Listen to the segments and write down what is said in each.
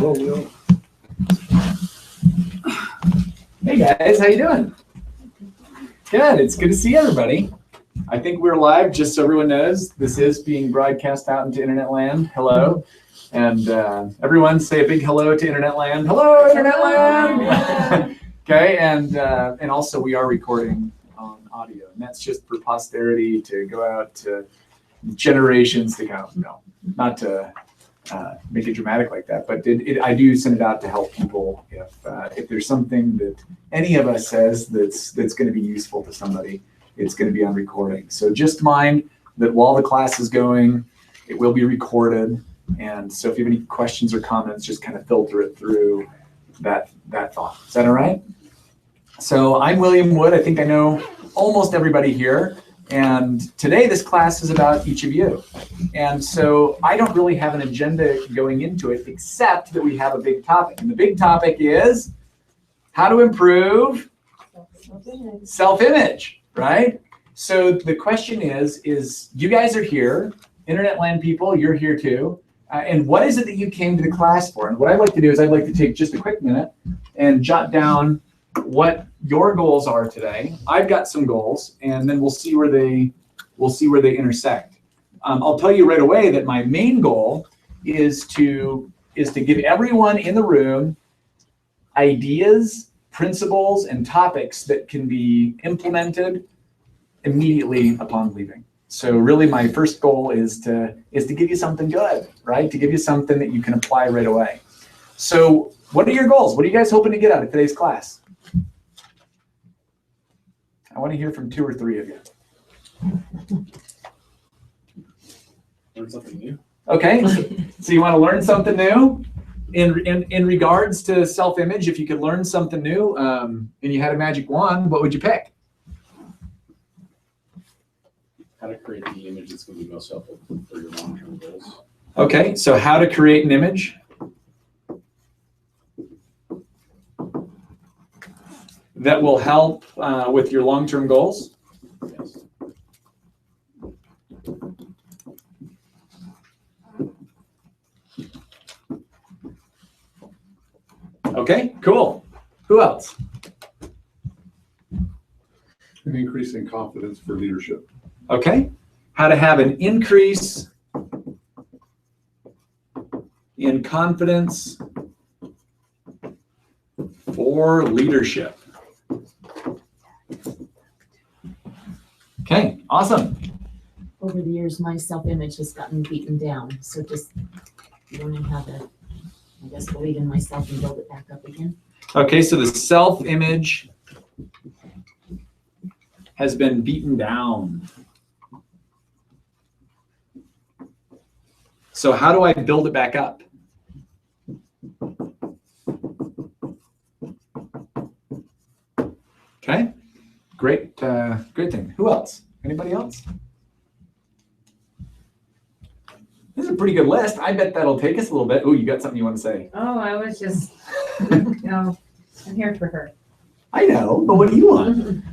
Hey guys, how you doing? Good, it's good to see everybody. I think we're live, just so everyone knows. This is being broadcast out into internet land. Hello. And everyone say a big hello to internet land. Hello, internet land! Okay, and also we are recording on audio, and that's just for posterity to go out to generations to come. No, not to make it dramatic like that, but I do send it out to help people if there's something that any of us says that's going to be useful to somebody, it's going to be on recording. So just mind that while the class is going, it will be recorded, and so if you have any questions or comments, just kind of filter it through that thought. Is that all right? So I'm William Wood. I think I know almost everybody here. And today this class is about each of you. And so I don't really have an agenda going into it, except that we have a big topic. And the big topic is how to improve self-image, right? So the question is you guys are here, internet land people, you're here too. And what is it that you came to the class for? And what I'd like to do is I'd like to take just a quick minute and jot down what your goals are today. I've got some goals, and then we'll see where they intersect. I'll tell you right away that my main goal is to give everyone in the room ideas, principles, and topics that can be implemented immediately upon leaving. So really my first goal is to give you something good, right? To give you something that you can apply right away. So what are your goals? What are you guys hoping to get out of today's class? I want to hear from 2 or 3 of you. Learn something new. Okay, so you want to learn something new in regards to self-image. If you could learn something new and you had a magic wand, what would you pick? How to create the image that's going to be most helpful for your long-term goals. Okay, so how to create an image that will help with your long-term goals. Yes. Okay, cool. Who else? An increase in confidence for leadership. Okay, how to have an increase in confidence for leadership. Okay, awesome. Over the years, my self-image has gotten beaten down. So just learning how to, I guess, believe in myself and build it back up again. Okay, so the self-image has been beaten down. So how do I build it back up? Okay, great thing. Who else? Anybody else? This is a pretty good list. I bet that'll take us a little bit. Oh, you got something you want to say? Oh, I was just, I'm here for her. I know, but what do you want?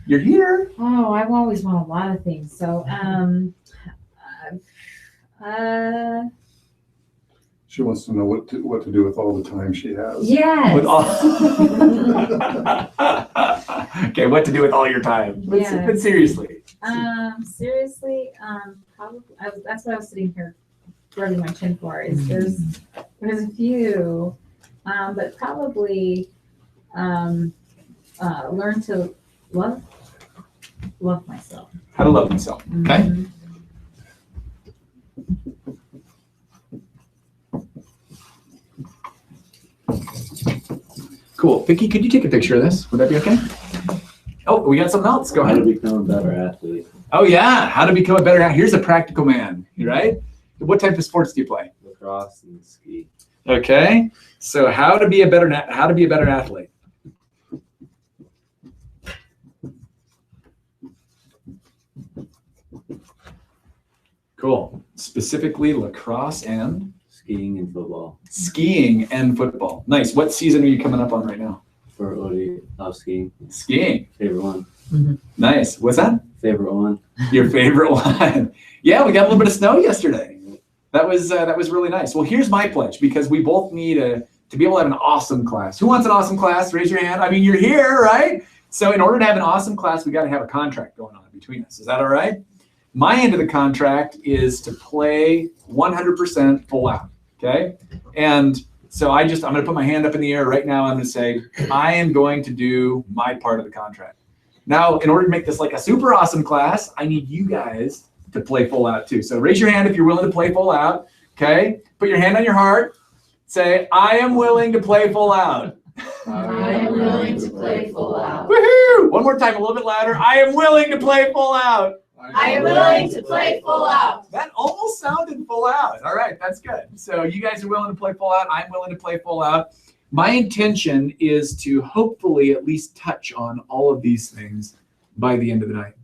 You're here. Oh, I've always wanted a lot of things. So, She wants to know what to do with all the time she has. yes. With all... Okay, what to do with all your time? But seriously. Seriously, probably, that's what I was sitting here rubbing my chin for. Is there's a few, but probably learn to love myself. How to love myself. Okay. Mhm. Cool. Vicky, could you take a picture of this? Would that be okay? Oh, we got something else. Go How to ahead. become a better athlete. Oh yeah, how to become a better athlete. Here's a practical man, right? What type of sports do you play? Lacrosse and ski. Okay. So how to be a better athlete. Cool. Specifically lacrosse and Skiing and football. skiing and football. Nice. What season are you coming up on right now? For Odie, love skiing. Skiing. Favorite one. Nice. What's that? Favorite one. Your favorite one? Yeah, we got a little bit of snow yesterday. That was really nice. Well, here's my pledge, because we both need to be able to have an awesome class. Who wants an awesome class? Raise your hand. I mean, you're here, right? So in order to have an awesome class, we got to have a contract going on between us. Is that all right? My end of the contract is to play 100% full out, okay? And so I'm going to put my hand up in the air right now. I'm going to say, I am going to do my part of the contract. Now, in order to make this like a super awesome class, I need you guys to play full out too. So raise your hand if you're willing to play full out, okay? Put your hand on your heart. Say, I am willing to play full out. I am willing to play full out. Woohoo! One more time, a little bit louder. I am willing to play full out. I am willing to play full out. That almost sounded full out. All right, that's good. So you guys are willing to play full out. I'm willing to play full out. My intention is to hopefully at least touch on all of these things by the end of the night,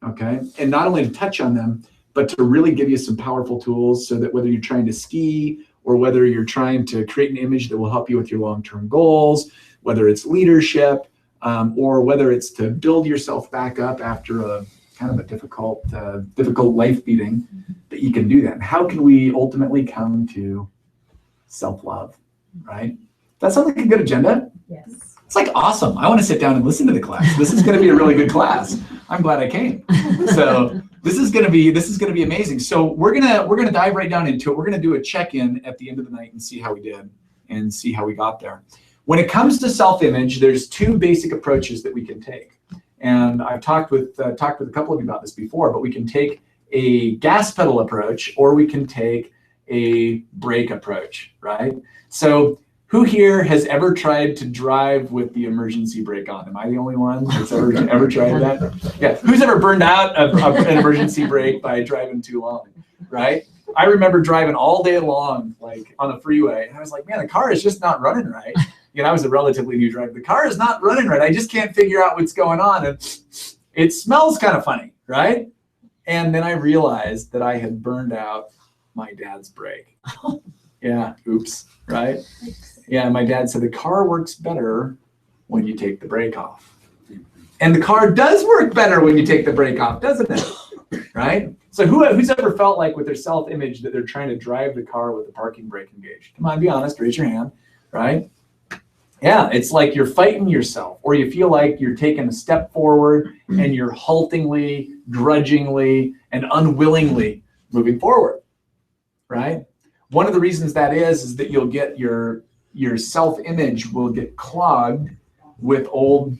okay? And not only to touch on them, but to really give you some powerful tools so that whether you're trying to ski or whether you're trying to create an image that will help you with your long-term goals, whether it's leadership, or whether it's to build yourself back up after a kind of a difficult life beating, that you can do that. And how can we ultimately come to self-love, right? That sounds like a good agenda. Yes. It's like awesome. I want to sit down and listen to the class. This is going to be a really good class. I'm glad I came. So this is going to be amazing. So we're gonna dive right down into it. We're gonna do a check-in at the end of the night and see how we did and see how we got there. When it comes to self-image, there's two basic approaches that we can take. And I've talked with a couple of you about this before, but we can take a gas pedal approach or we can take a brake approach, right? So who here has ever tried to drive with the emergency brake on? Am I the only one that's ever tried that? Yeah. Who's ever burned out an emergency brake by driving too long, right? I remember driving all day long, like on the freeway, and I was like, man, the car is just not running right. You know, I was a relatively new driver. The car is not running right. I just can't figure out what's going on. And it smells kind of funny, right? And then I realized that I had burned out my dad's brake. Yeah, oops, right? Yeah, my dad said the car works better when you take the brake off. And the car does work better when you take the brake off, doesn't it? Right? So who's ever felt like with their self-image that they're trying to drive the car with the parking brake engaged? Come on, be honest, raise your hand, right? Yeah, it's like you're fighting yourself, or you feel like you're taking a step forward and you're haltingly, grudgingly, and unwillingly moving forward, right? One of the reasons that is that you'll get your self-image will get clogged with old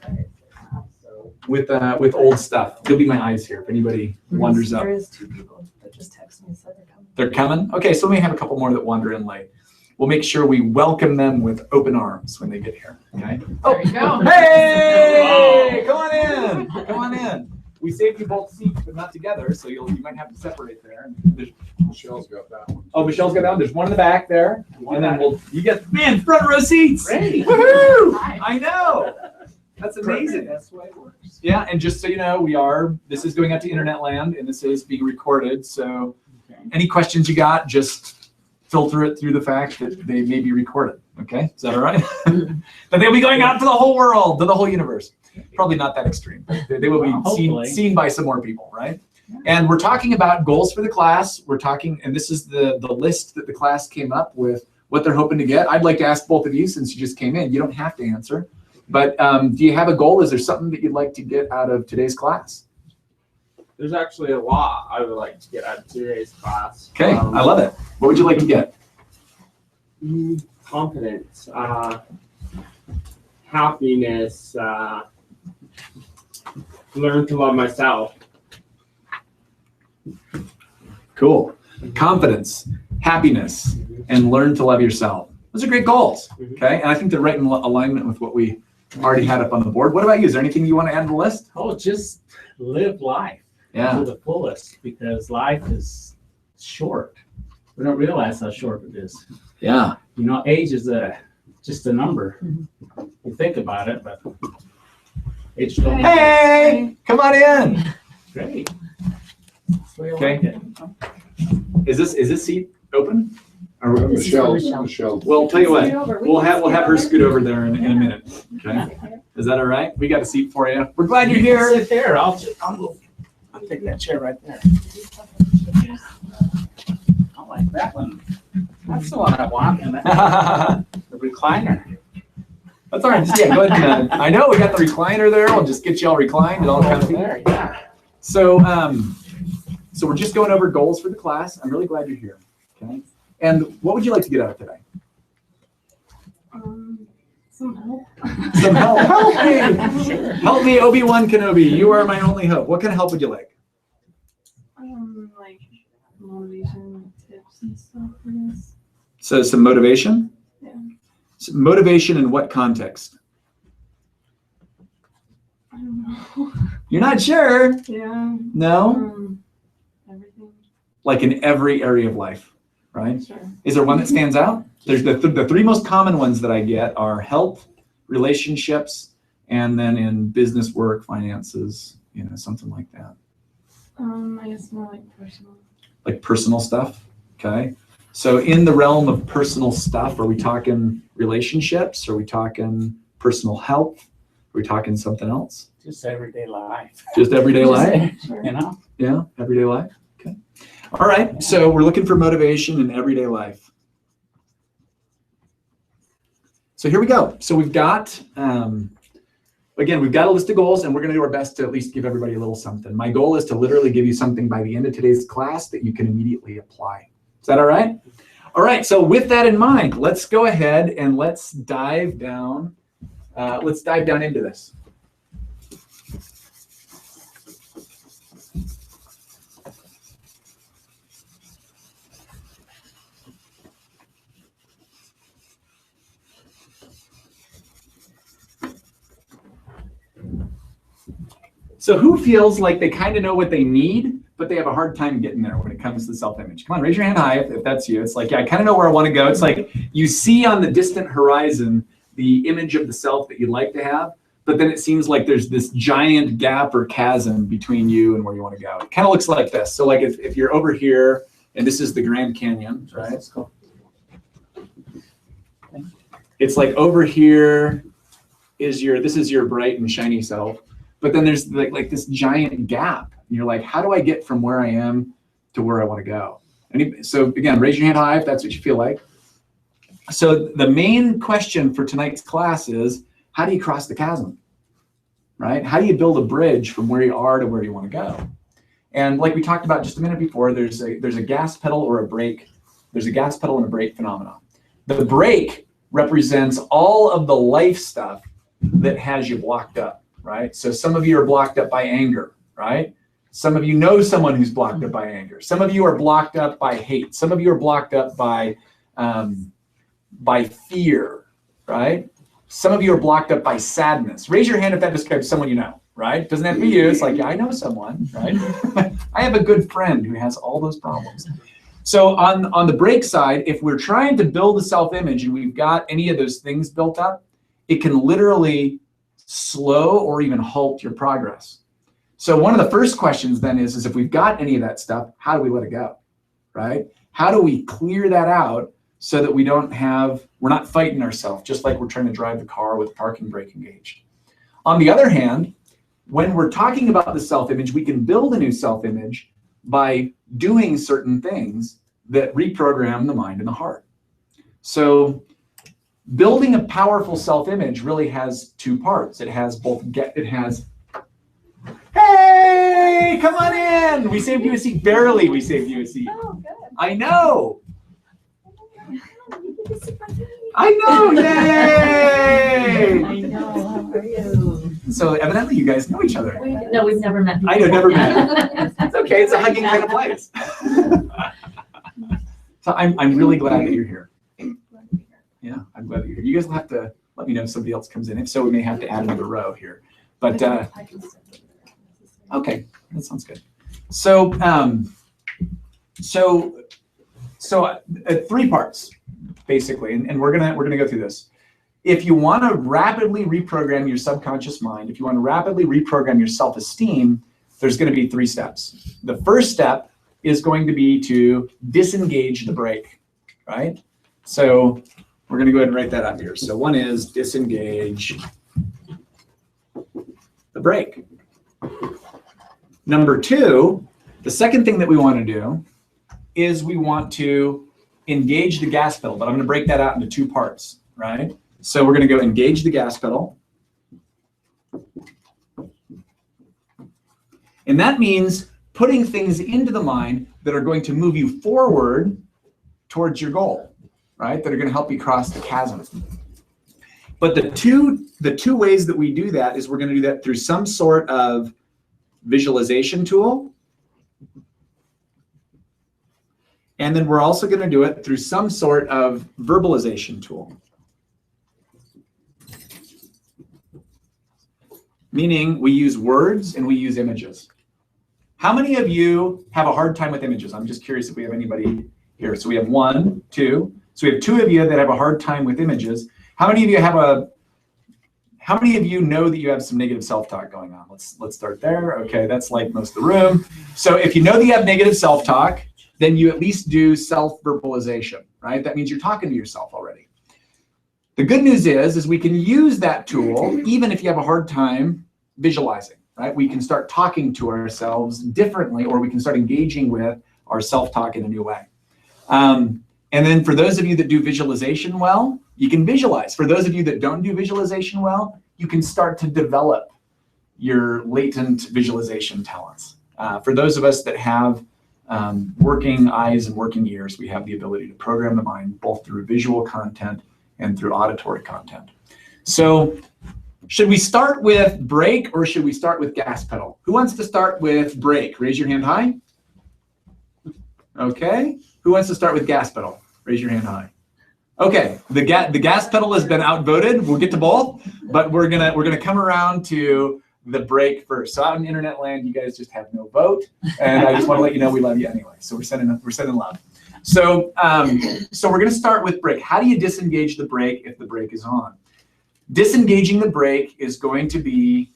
stuff. There'll be my eyes here if anybody wanders up. There is 2 people that just texted me and said they're coming. They're coming? Okay, so we have a couple more that wander in late. We'll make sure we welcome them with open arms when they get here, okay? There you go. Hey, come on in, come on in. We saved you both seats, but not together, so you might have to separate there. Michelle's got that one. Oh, Michelle's got that one. There's one in the back there, and then you get, man, front row seats. Great. Woohoo! Hi. I know. That's amazing. That's the way it works. Yeah, and just so you know, this is going out to internet land, and this is being recorded. So any questions you got, just filter it through the fact that they may be recorded. Okay, is that all right? But they'll be going out to the whole world, to the whole universe. Probably not that extreme. They will be seen by some more people, right? And we're talking about goals for the class. We're talking, and this is the list that the class came up with, what they're hoping to get. I'd like to ask both of you, since you just came in. You don't have to answer. But do you have a goal? Is there something that you'd like to get out of today's class? There's actually a lot I would like to get out of today's class. Okay, I love it. What would you like to get? Confidence, happiness, learn to love myself. Cool. Confidence, happiness, and learn to love yourself. Those are great goals. Okay, and I think they're right in alignment with what we already had up on the board. What about you? Is there anything you want to add to the list? Oh, just live life Yeah. to the fullest, because life is short. We don't realize how short it is. Yeah. You know, age is just a number. You think about it, but age don't. Hey, come on in. Great. That's the way I Okay. like it. Is this seat open? Or, This is for Michelle. Michelle. well, I'll tell you what. Scoot over. We'll have can her scoot scoot over there in a minute. Okay. Is that all right? We got a seat for you. We're glad you're here. Sit there. I'll take that chair right there. I like That one. That's the one I want. And the recliner. That's all right. Just, yeah, go ahead and, I know we got the recliner there. We'll just get you all reclined and all kinds of There, yeah. So, so we're just going over goals for the class. I'm really glad you're here. Okay. And what would you like to get out of today? Some help. Some help. Help me. Help me, Obi-Wan Kenobi. You are my only hope. What kind of help would you like? Like motivation tips and stuff, I guess. So some motivation? Yeah. Some motivation in what context? I don't know. You're not sure? Yeah. No? Everything. Like in every area of life, right? Sure. Is there one that stands out? There's the three most common ones that I get are health, relationships, and then in business work, finances, you know, something like that. I guess more like personal. Like personal stuff, okay? So in the realm of personal stuff, are we talking relationships? Are we talking personal health? Are we talking something else? Just everyday life. Just everyday life? Sure. You know? Yeah, everyday life, okay. All right, so we're looking for motivation in everyday life. So here we go. So we've got, again, we've got a list of goals and we're gonna do our best to at least give everybody a little something. My goal is to literally give you something by the end of today's class that you can immediately apply. Is that all right? All right, so with that in mind, let's go ahead and let's dive down into this. So who feels like they kind of know what they need, but they have a hard time getting there when it comes to self-image? Come on, raise your hand high if that's you. It's like, yeah, I kind of know where I want to go. It's like you see on the distant horizon the image of the self that you'd like to have, but then it seems like there's this giant gap or chasm between you and where you want to go. It kind of looks like this. So like if you're over here, and this is the Grand Canyon, right? It's like over here is this is your bright and shiny self. But then there's like this giant gap. And you're like, how do I get from where I am to where I want to go? So again, raise your hand high if that's what you feel like. So the main question for tonight's class is, how do you cross the chasm, right? How do you build a bridge from where you are to where you want to go? And like we talked about just a minute before, there's a gas pedal or a brake. There's a gas pedal and a brake phenomenon. The brake represents all of the life stuff that has you blocked up. Right? So some of you are blocked up by anger, right? Some of you know someone who's blocked up by anger. Some of you are blocked up by hate. Some of you are blocked up by fear, right? Some of you are blocked up by sadness. Raise your hand if that describes someone you know, right? Doesn't have to be you. It's like, yeah, I know someone, right? I have a good friend who has all those problems. So on the brake side, if we're trying to build a self-image and we've got any of those things built up, it can literally slow or even halt your progress. So one of the first questions then is if we've got any of that stuff, how do we let it go, right? How do we clear that out so that we're not fighting ourselves, just like we're trying to drive the car with parking brake engaged. On the other hand, when we're talking about the self-image, we can build a new self-image by doing certain things that reprogram the mind and the heart. So building a powerful self-image really has two parts. It has hey, come on in. We saved you a seat. Barely we saved you a seat. Oh, good. I know. You get to sit by me. I know. Yay. I know, how are you? So evidently you guys know each other. No, we've never met before. I know, never met. It's okay. It's a hugging kind of place. So I'm really glad that you're here. Yeah, I'm glad that you're here. You guys will have to let me know if somebody else comes in. If so, we may have to add another row here. But okay, that sounds good. So three parts basically, and we're gonna go through this. If you want to rapidly reprogram your subconscious mind, if you want to rapidly reprogram your self-esteem, there's going to be three steps. The first step is going to be to disengage the brake, right? So we're going to go ahead and write that out here. So one is disengage the brake. Number two, the second thing that we want to do is we want to engage the gas pedal, but I'm going to break that out into two parts, right? So we're going to go engage the gas pedal. And that means putting things into the mind that are going to move you forward towards your goal, right? That are going to help you cross the chasm. But the two ways that we do that is we're going to do that through some sort of visualization tool. And then we're also going to do it through some sort of verbalization tool. Meaning we use words and we use images. How many of you have a hard time with images? I'm just curious if we have anybody here. So we have 1, 2. So we have 2 of you that have a hard time with images. How many of you know that you have some negative self-talk going on? Let's start there. Okay, that's like most of the room. So if you know that you have negative self-talk, then you at least do self-verbalization, right? That means you're talking to yourself already. The good news is we can use that tool even if you have a hard time visualizing, right? We can start talking to ourselves differently, or we can start engaging with our self-talk in a new way. And then for those of you that do visualization well, you can visualize. For those of you that don't do visualization well, you can start to develop your latent visualization talents. For those of us that have working eyes and working ears, we have the ability to program the mind both through visual content and through auditory content. So should we start with brake or should we start with gas pedal? Who wants to start with brake? Raise your hand high. Okay. Who wants to start with gas pedal? Raise your hand high. Okay, the gas pedal has been outvoted. We'll get to both, but we're gonna come around to the brake first. So out in internet land, you guys just have no vote, and I just want to let you know we love you anyway. So we're sending love. So we're gonna start with brake. How do you disengage the brake if the brake is on? Disengaging the brake is going to be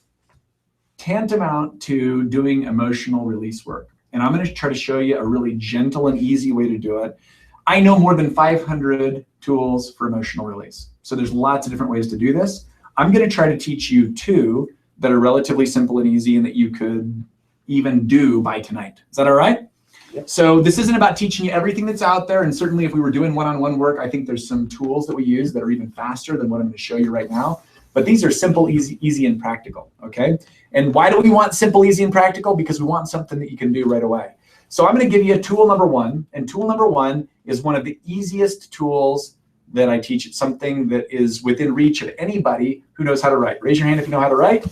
tantamount to doing emotional release work, and I'm going to try to show you a really gentle and easy way to do it. I know more than 500 tools for emotional release. So there's lots of different ways to do this. I'm going to try to teach you 2 that are relatively simple and easy and that you could even do by tonight. Is that all right? Yep. So this isn't about teaching you everything that's out there. And certainly if we were doing one-on-one work, I think there's some tools that we use that are even faster than what I'm going to show you right now. But these are simple, easy, and practical, okay? And why do we want simple, easy, and practical? Because we want something that you can do right away. So I'm going to give you tool number 1, and tool number 1 is one of the easiest tools that I teach. It's something that is within reach of anybody who knows how to write. Raise your hand if you know how to write.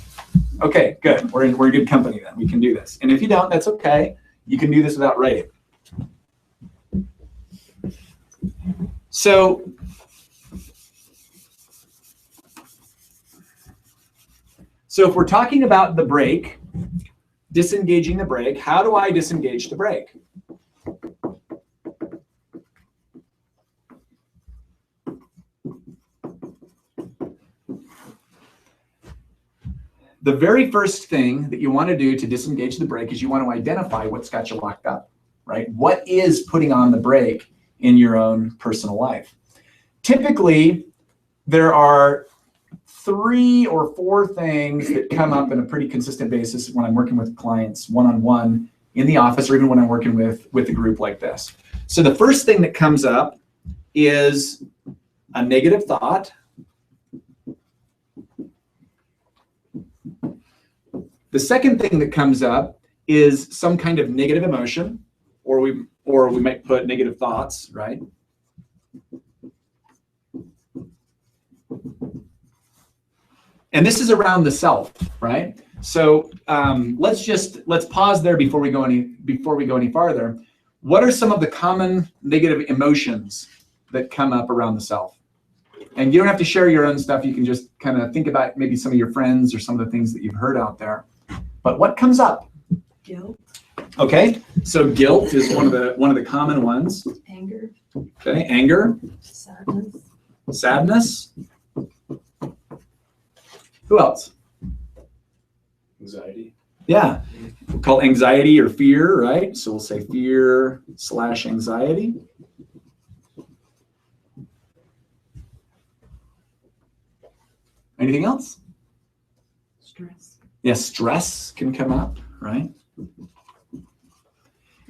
Okay, good. We're in good company then. We can do this. And if you don't, that's okay. You can do this without writing. So if we're talking about the brake, disengaging the brake, how do I disengage the brake? The very first thing that you want to do to disengage the brake is you want to identify what's got you locked up, right? What is putting on the brake in your own personal life? Typically, there are 3 or 4 things that come up on a pretty consistent basis when I'm working with clients one-on-one in the office, or even when I'm working with a group like this. So the first thing that comes up is a negative thought. The second thing that comes up is some kind of negative emotion, or we might put negative thoughts, right? And this is around the self, right? So let's pause there before we go any farther. What are some of the common negative emotions that come up around the self? And you don't have to share your own stuff. You can just kind of think about maybe some of your friends or some of the things that you've heard out there. But what comes up? Guilt, Okay, so guilt is one of the common ones. anger, Okay, anger, sadness, sadness. Who else? Anxiety. Yeah, we'll call anxiety or fear, right? So we'll say fear/anxiety. Anything else? stress. Yes, stress can come up, right?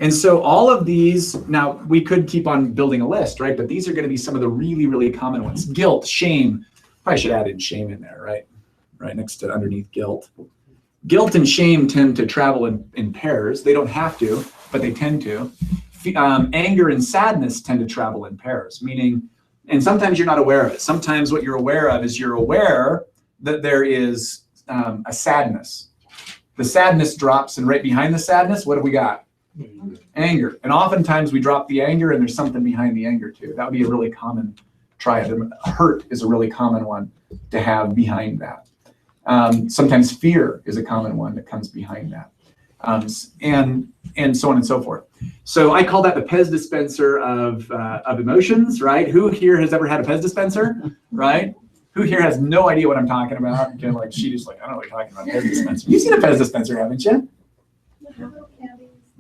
And so all of these, now we could keep on building a list, right? But these are going to be some of the really, really common ones. Guilt, shame. Probably should add in shame in there, right? Right next to underneath guilt. Guilt and shame tend to travel in pairs. They don't have to, but they tend to. Anger and sadness tend to travel in pairs, meaning, and sometimes you're not aware of it. Sometimes what you're aware of is you're aware that there is a sadness. The sadness drops, and right behind the sadness, what have we got? Anger. And oftentimes we drop the anger and there's something behind the anger too. That would be a really common triad. Hurt is a really common one to have behind that. Sometimes fear is a common one that comes behind that. And so on and so forth. So I call that the Pez dispenser of emotions, right? Who here has ever had a Pez dispenser, right? Who here has no idea what I'm talking about? Okay, like she just like, I don't know what you're talking about, Pez dispenser. You've seen a Pez dispenser, haven't you?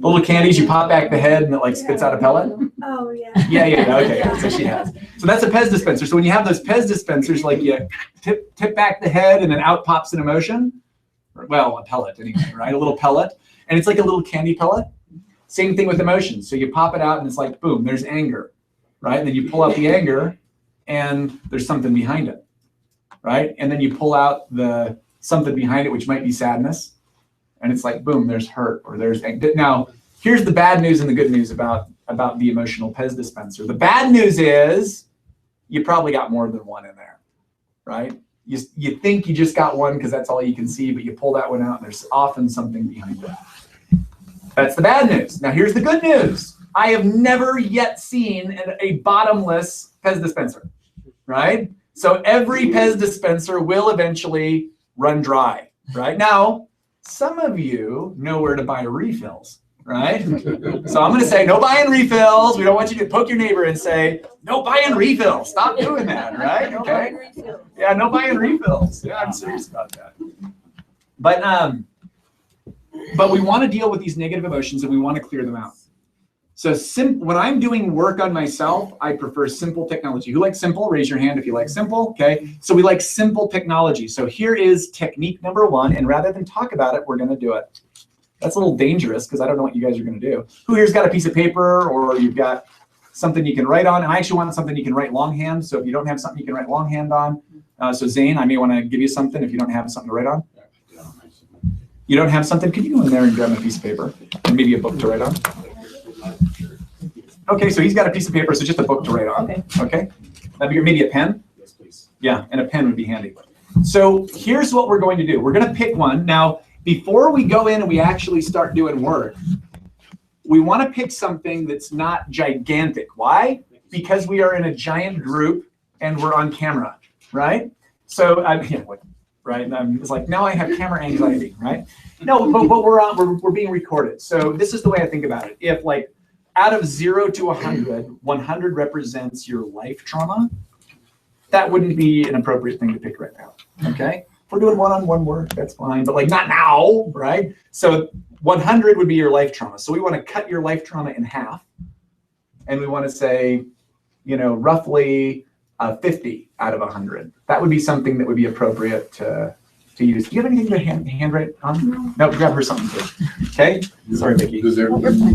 The little candies, you pop back the head and it like spits out a pellet? Oh, yeah. Yeah, okay, so she has. So that's a Pez dispenser. So when you have those Pez dispensers, like you tip back the head and then out pops an emotion. Well, a pellet anyway, right? A little pellet. And it's like a little candy pellet. Same thing with emotions. So you pop it out and it's like, boom, there's anger, right? And then you pull out the anger and there's something behind it, right? And then you pull out the something behind it, which might be sadness. And it's like, boom, there's hurt or there's anger. Now, here's the bad news and the good news about the emotional Pez dispenser. The bad news is you probably got more than one in there, right? You think you just got one because that's all you can see, but you pull that one out and there's often something behind it. That's the bad news. Now here's the good news. I have never yet seen a bottomless Pez dispenser, right? So every Pez dispenser will eventually run dry, right? Now, some of you know where to buy refills, right? So I'm going to say no buying refills. We don't want you to poke your neighbor and say, no buying refills. Stop doing that, right? Okay. Yeah, no buying refills. Yeah, I'm serious about that. But we want to deal with these negative emotions and we want to clear them out. So when I'm doing work on myself, I prefer simple technology. Who likes simple? Raise your hand if you like simple. Okay. So we like simple technology. So here is technique number 1. And rather than talk about it, we're going to do it. That's a little dangerous because I don't know what you guys are going to do. Who here's got a piece of paper or you've got something you can write on? And I actually want something you can write longhand. So if you don't have something you can write longhand on, so Zane, I may want to give you something if you don't have something to write on. You don't have something? Could you go in there and grab a piece of paper and maybe a book to write on? Okay, so he's got a piece of paper, so just a book to write on. Okay. That'd be maybe a pen? Yes, please. Yeah, and a pen would be handy. So here's what we're going to do. We're going to pick one. Now, before we go in and we actually start doing work, we want to pick something that's not gigantic. Why? Because we are in a giant group and we're on camera, right? So right? It's like, now I have camera anxiety, right? No, but we're being recorded. So this is the way I think about it. If like out of 0 to 100, 100 represents your life trauma, that wouldn't be an appropriate thing to pick right now, okay? If we're doing one-on-one work, that's fine, but like not now, right? So 100 would be your life trauma. So we want to cut your life trauma in half. And we want to say, roughly 50 out of 100. That would be something that would be appropriate to use. Do you have anything to handwrite on? No, grab her something too. Okay? Sorry, Vicki. Does everybody?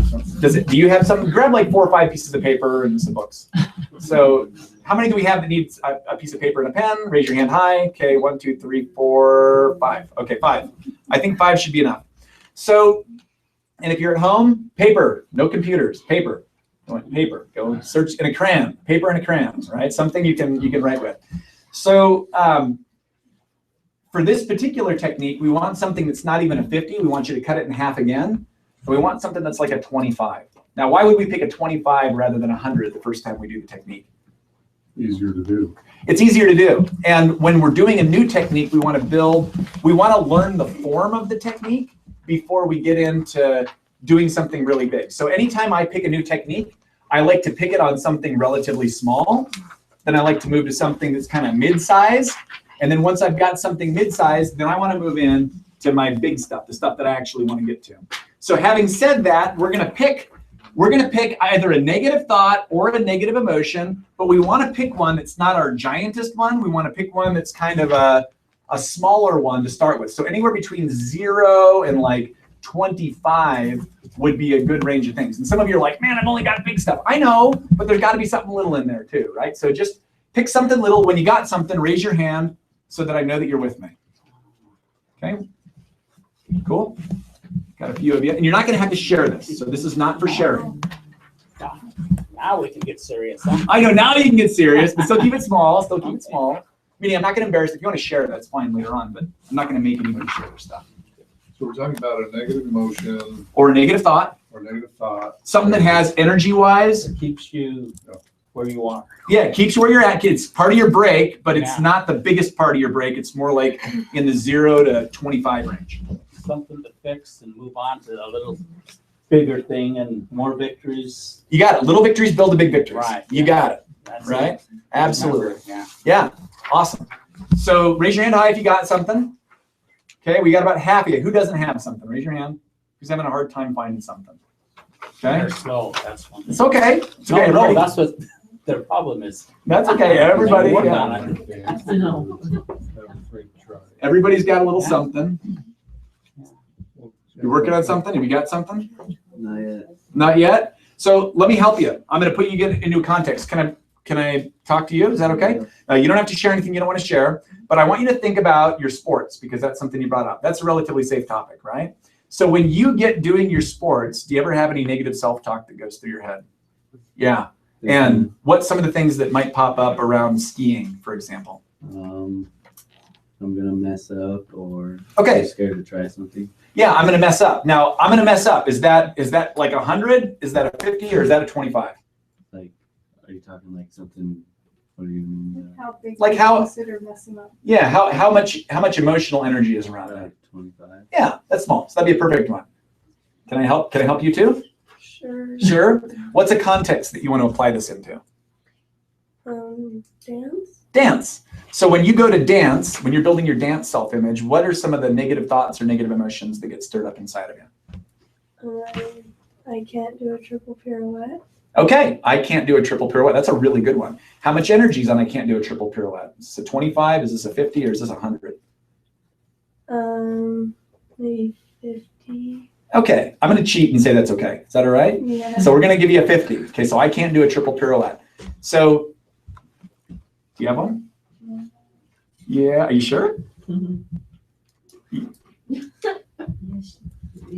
Do you have some? Grab like 4 or 5 pieces of paper and some books. So how many do we have that needs a piece of paper and a pen? Raise your hand high. Okay, 1, 2, 3, 4, 5. Okay, 5. I think 5 should be enough. So, and if you're at home, paper, no computers, paper. Paper. Go search in a crayon. Paper and a crayon, right? Something you can write with. So for this particular technique, we want something that's not even a 50. We want you to cut it in half again. And we want something that's like a 25. Now, why would we pick a 25 rather than 100 the first time we do the technique? Easier to do. It's easier to do. And when we're doing a new technique, we want to learn the form of the technique before we get into doing something really big. So anytime I pick a new technique, I like to pick it on something relatively small. Then I like to move to something that's kind of mid-size. And then once I've got something mid-size, then I want to move in to my big stuff, the stuff that I actually want to get to. So having said that, we're going to pick either a negative thought or a negative emotion, but we want to pick one that's not our giantest one. We want to pick one that's kind of a smaller one to start with. So anywhere between 0 and like 25 would be a good range of things. And some of you are like, man, I've only got big stuff. I know, but there's got to be something little in there too, right? So just pick something little. When you got something, raise your hand so that I know that you're with me. Okay, cool. Got a few of you. And you're not going to have to share this. So this is not for sharing. Now we can get serious, huh? I know, now you can get serious, but still keep it small. Still keep it small. Meaning I'm not going to embarrass. If you want to share, that's fine later on, but I'm not going to make anybody share their stuff. So we're talking about a negative emotion Or a negative thought. or negative thought. Something that has energy-wise. It keeps you where you are. Yeah, it keeps you where you're at. It's part of your break, but it's Yeah. not the biggest part of your break. It's more like in the 0 to 25 range. Something to fix and move on to a little bigger thing and more victories. You got it. Little victories build a big victories. Right. You got it. That's Right? it. Absolutely. Remember, yeah. Yeah. Awesome. So raise your hand high if you got something. Okay, we got about half of you. Who doesn't have something? Raise your hand. Who's having a hard time finding something? Okay. They're slow, that's one. It's okay. It's okay. No, Everybody- that's what their problem is. That's okay. Everybody. Work Yeah. on it. No. Everybody's got a little something. You're working on something? Have you got something? Not yet. Not yet? So let me help you. I'm going to put you into a context. Can I talk to you? Is that okay? You don't have to share anything you don't want to share, but I want you to think about your sports because that's something you brought up. That's a relatively safe topic, right? So when you get doing your sports, do you ever have any negative self-talk that goes through your head? Yeah. And what's some of the things that might pop up around skiing, for example? I'm gonna mess up, or Okay. I'm scared to try something. Yeah, I'm going to mess up. Now, I'm going to mess up. Is that like 100? Is that a 50 or is that a 25? Like, are you talking like something? What do you mean? How big Like do you how- consider messing up? Yeah, how much emotional energy is around that? Like 25. Yeah, that's small. So that'd be a perfect one. Can I help you too? Sure. Sure. What's a context that you want to apply this into? Dance? Dance. So when you go to dance, when you're building your dance self-image, what are some of the negative thoughts or negative emotions that get stirred up inside of you? I can't do a triple pirouette. Okay, I can't do a triple pirouette. That's a really good one. How much energy is on I can't do a triple pirouette? Is this a 25? Is this a 50? Or is this a 100? Maybe 50. Okay, I'm going to cheat and say that's okay. Is that all right? Yeah. So we're going to give you a 50. Okay, so I can't do a triple pirouette. So, do you have one? Yeah, are you sure?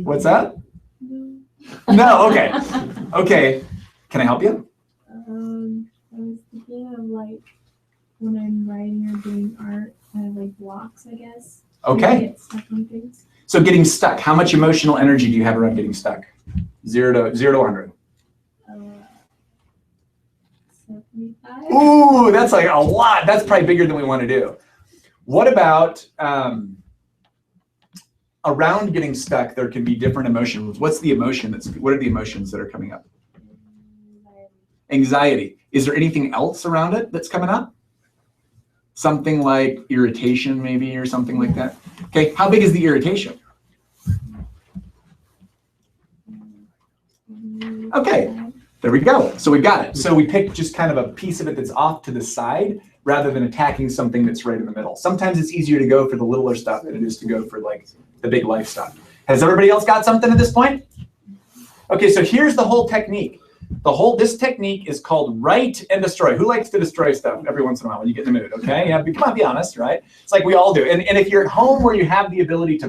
What's that? No, okay. Okay, can I help you? I was thinking of like when I'm writing or doing art, I have like blocks, I guess. Okay, I get stuck on things. so getting stuck. How much emotional energy do you have around getting stuck? 0 to 100. 75. Ooh, that's like a lot. That's probably bigger than we want to do. What about around getting stuck? There can be different emotions. What are the emotions that are coming up? Anxiety. Is there anything else around it that's coming up? Something like irritation, maybe, or something like that. Okay, how big is the irritation? Okay. There we go. So we've got it. So we pick just kind of a piece of it that's off to the side rather than attacking something that's right in the middle. Sometimes it's easier to go for the littler stuff than it is to go for like the big life stuff. Has everybody else got something at this point? Okay, so here's the whole technique. This technique is called write and destroy. Who likes to destroy stuff every once in a while when you get in the mood, okay? Yeah, come on, be honest, right? It's like we all do. And if you're at home where you have the ability to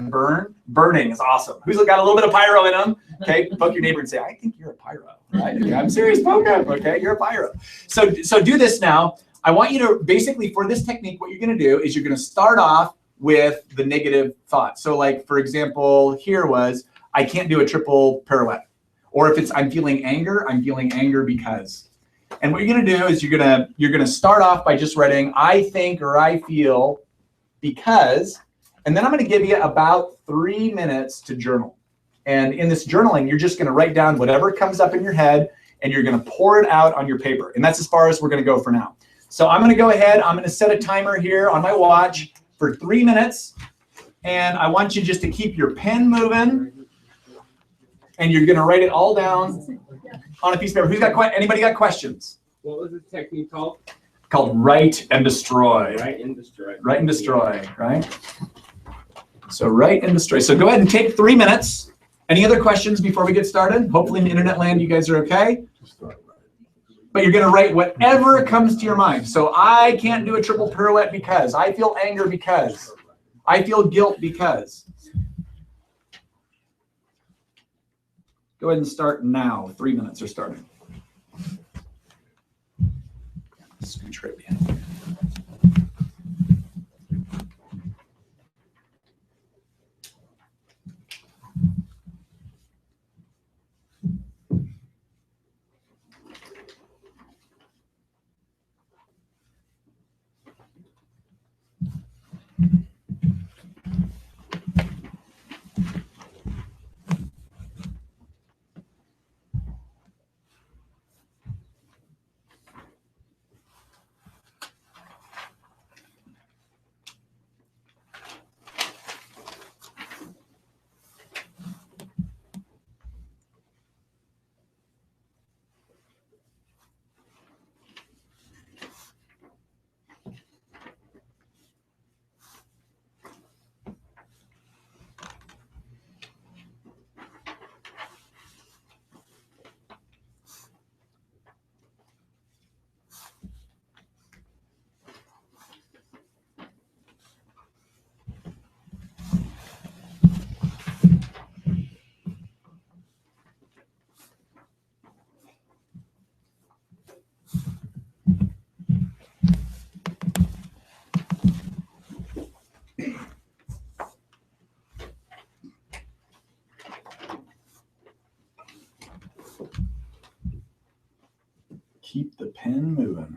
burning is awesome. Who's got a little bit of pyro in them? Okay, poke your neighbor and say, I think you're a pyro, right? Yeah, I'm serious, poke him, okay? You're a pyro. So do this now. I want you to, basically for this technique, what you're gonna do is you're gonna start off with the negative thought. So like, for example, here was, I can't do a triple pirouette. Or if it's, I'm feeling anger because. And what you're gonna do is you're gonna start off by just writing, I think or I feel because, and then I'm gonna give you about 3 minutes to journal. And in this journaling, you're just gonna write down whatever comes up in your head and you're gonna pour it out on your paper. And that's as far as we're gonna go for now. So I'm gonna go ahead, I'm gonna set a timer here on my watch for 3 minutes. And I want you just to keep your pen moving. And you're gonna write it all down on a piece of paper. Anybody got questions? What was the technique called? Called write and destroy. Write and destroy. Write and destroy, right? So write and destroy. So go ahead and take 3 minutes. Any other questions before we get started? Hopefully in internet land, you guys are okay. But you're gonna write whatever comes to your mind. So I can't do a triple pirouette because, I feel anger because, I feel guilt because. Go ahead and start now. 3 minutes are starting. Scooch right behind. Keep the pen moving.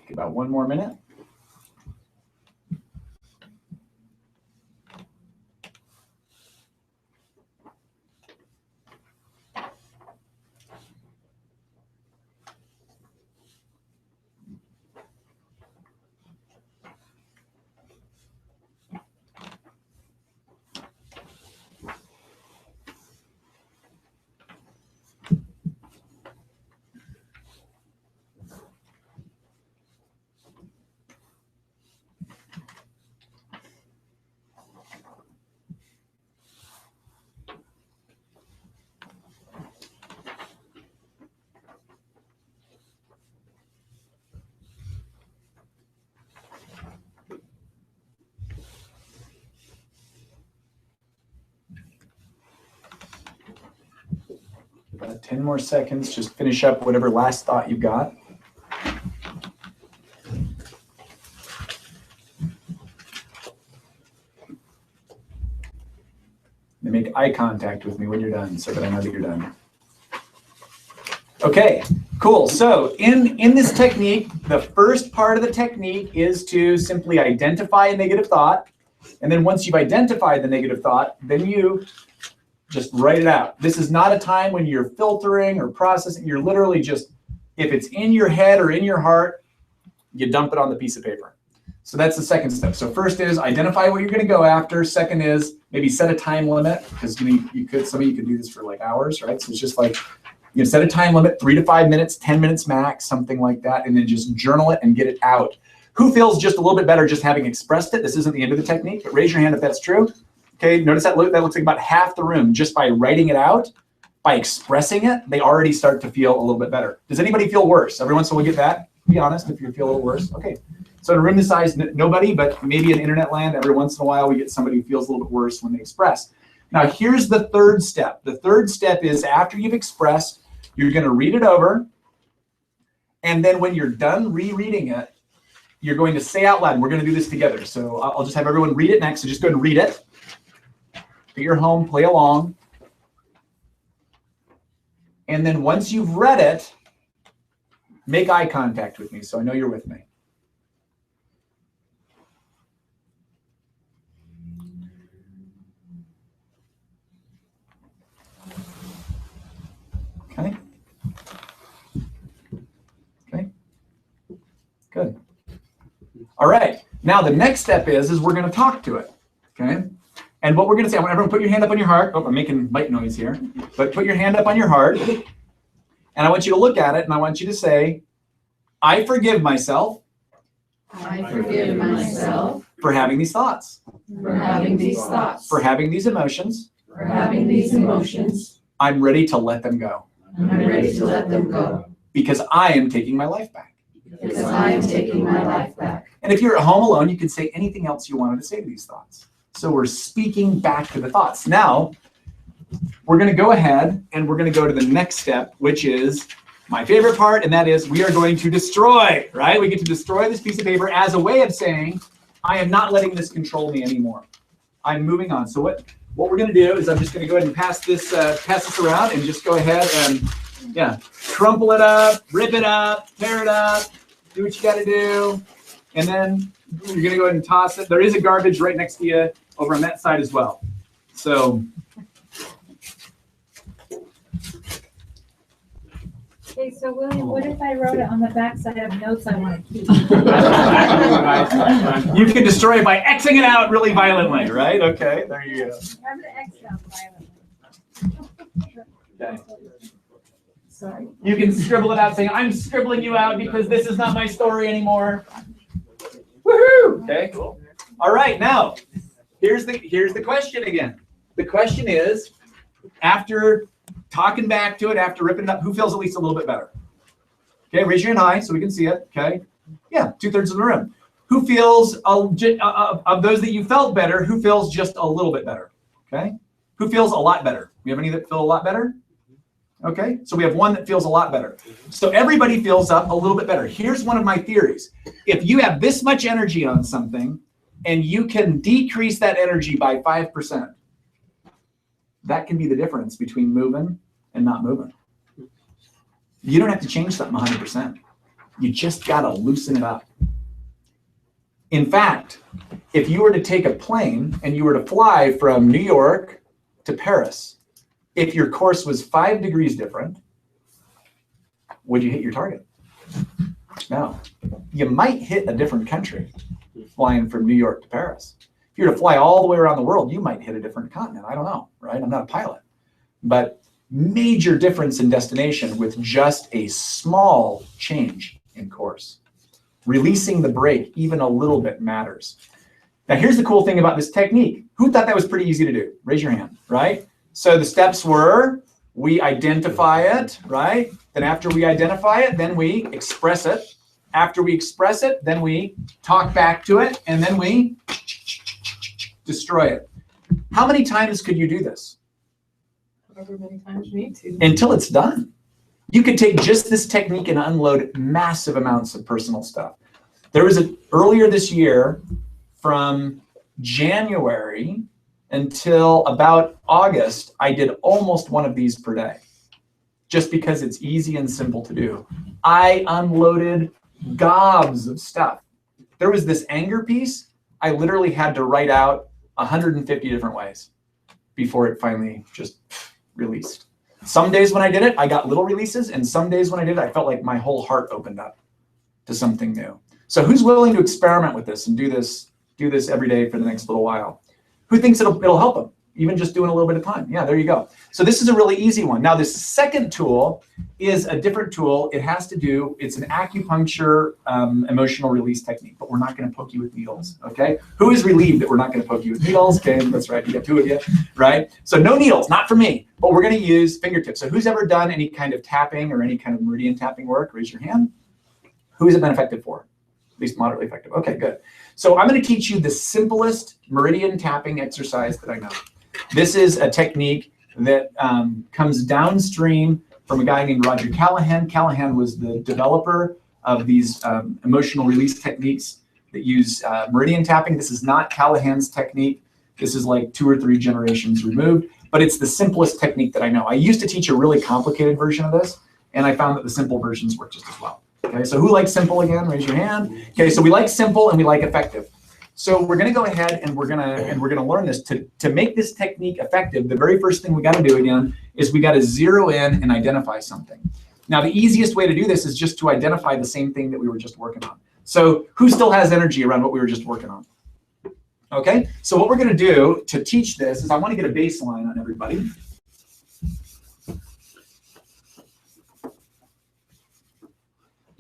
Take about 1 more minute. About 10 more seconds. Just finish up whatever last thought you've got. And make eye contact with me when you're done so that I know that you're done. Okay, cool. So in this technique, the first part of the technique is to simply identify a negative thought. And then once you've identified the negative thought, then you just write it out. This is not a time when you're filtering or processing. You're literally just, if it's in your head or in your heart, you dump it on the piece of paper. So that's the second step. So first is identify what you're going to go after. Second is maybe set a time limit, because you could, some of you could do this for like hours, right? So it's just like, you know, set a time limit, 3 to 5 minutes, 10 minutes max, something like that, and then just journal it and get it out. Who feels just a little bit better just having expressed it? This isn't the end of the technique, but raise your hand if that's true. Okay, notice that that looks like about half the room. Just by writing it out, by expressing it, they already start to feel a little bit better. Does anybody feel worse? Every once in a while we get that. Be honest if you feel a little worse. Okay. So in a room this size, nobody, but maybe in internet land, every once in a while we get somebody who feels a little bit worse when they express. Now here's the third step. The third step is after you've expressed, you're going to read it over. And then when you're done rereading it, you're going to say out loud. We're going to do this together. So I'll just have everyone read it next. So just go ahead and read it. At your home, play along. And then once you've read it, make eye contact with me so I know you're with me. Okay. Okay. Good. All right. Now the next step is we're going to talk to it. Okay. And what we're going to say, I want everyone to put your hand up on your heart. Oh, I'm making light noise here. But put your hand up on your heart. And I want you to look at it and I want you to say, I forgive myself. I forgive myself For having these thoughts. for having these thoughts, For having these emotions. for having these emotions. I'm ready to let them go. I'm ready to let them go Because I am taking my life back. because I am taking my life back. And if you're at home alone, you could say anything else you wanted to say to these thoughts. So we're speaking back to the thoughts. Now, we're going to go ahead and we're going to go to the next step, which is my favorite part, and that is we are going to destroy, right? We get to destroy this piece of paper as a way of saying, I am not letting this control me anymore. I'm moving on. So what we're going to do is I'm just going to go ahead and pass this around and just go ahead and, yeah, crumple it up, rip it up, tear it up, do what you got to do. And then you're going to go ahead and toss it. There is a garbage right next to you over on that side as well. So. Okay, so William, what if I wrote it on the back side of notes I want to keep? You can destroy it by Xing it out really violently, right? Okay, there you go. I'm gonna X out violently. Okay. Sorry. You can scribble it out saying, I'm scribbling you out because this is not my story anymore. Woohoo! Okay, cool. All right, now, here's the question again. The question is, after talking back to it, after ripping it up, who feels at least a little bit better? Okay, raise your hand high so we can see it, okay? Yeah, 2/3 of the room. Who feels, of those that you felt better, who feels just a little bit better, okay? Who feels a lot better? We have any that feel a lot better? Okay, so we have one that feels a lot better. So everybody feels up a little bit better. Here's one of my theories. If you have this much energy on something and you can decrease that energy by 5%, that can be the difference between moving and not moving. You don't have to change something 100%. You just got to loosen it up. In fact, if you were to take a plane and you were to fly from New York to Paris, if your course was 5 degrees different, would you hit your target? No. You might hit a different country flying from New York to Paris. If you were to fly all the way around the world, you might hit a different continent. I don't know, right? I'm not a pilot. But major difference in destination with just a small change in course. Releasing the brake even a little bit matters. Now, here's the cool thing about this technique. Who thought that was pretty easy to do? Raise your hand, right? So the steps were, we identify it, right? Then after we identify it, then we express it. After we express it, then we talk back to it, and then we destroy it. How many times could you do this? However many times you need to. Until it's done. You could take just this technique and unload massive amounts of personal stuff. There was earlier this year, from January until about August, I did almost one of these per day, just because it's easy and simple to do. I unloaded gobs of stuff. There was this anger piece, I literally had to write out 150 different ways before it finally just released. Some days when I did it, I got little releases, and some days when I did it, I felt like my whole heart opened up to something new. So who's willing to experiment with this and do this every day for the next little while? Who thinks it'll help them? even just doing a little bit of time. Yeah, there you go. So this is a really easy one. Now this second tool is a different tool. It has to do, it's an acupuncture emotional release technique, but we're not going to poke you with needles, okay? Who is relieved that we're not going to poke you with needles? Okay, that's right, you got two of you, right? So no needles, not for me, but we're going to use fingertips. So who's ever done any kind of tapping or any kind of meridian tapping work? Raise your hand. Who has it been effective for? At least moderately effective. Okay, good. So I'm going to teach you the simplest meridian tapping exercise that I know. This is a technique that comes downstream from a guy named Roger Callahan. Callahan was the developer of these emotional release techniques that use meridian tapping. This is not Callahan's technique. This is like 2 or 3 generations removed, but it's the simplest technique that I know. I used to teach a really complicated version of this, and I found that the simple versions work just as well. Okay, so who likes simple again? Raise your hand. Okay, so we like simple and we like effective. So we're going to go ahead and we're going to learn this to make this technique effective. The very first thing we got to do again is we got to zero in and identify something. Now the easiest way to do this is just to identify the same thing that we were just working on. So who still has energy around what we were just working on? Okay, so what we're going to do to teach this is I want to get a baseline on everybody.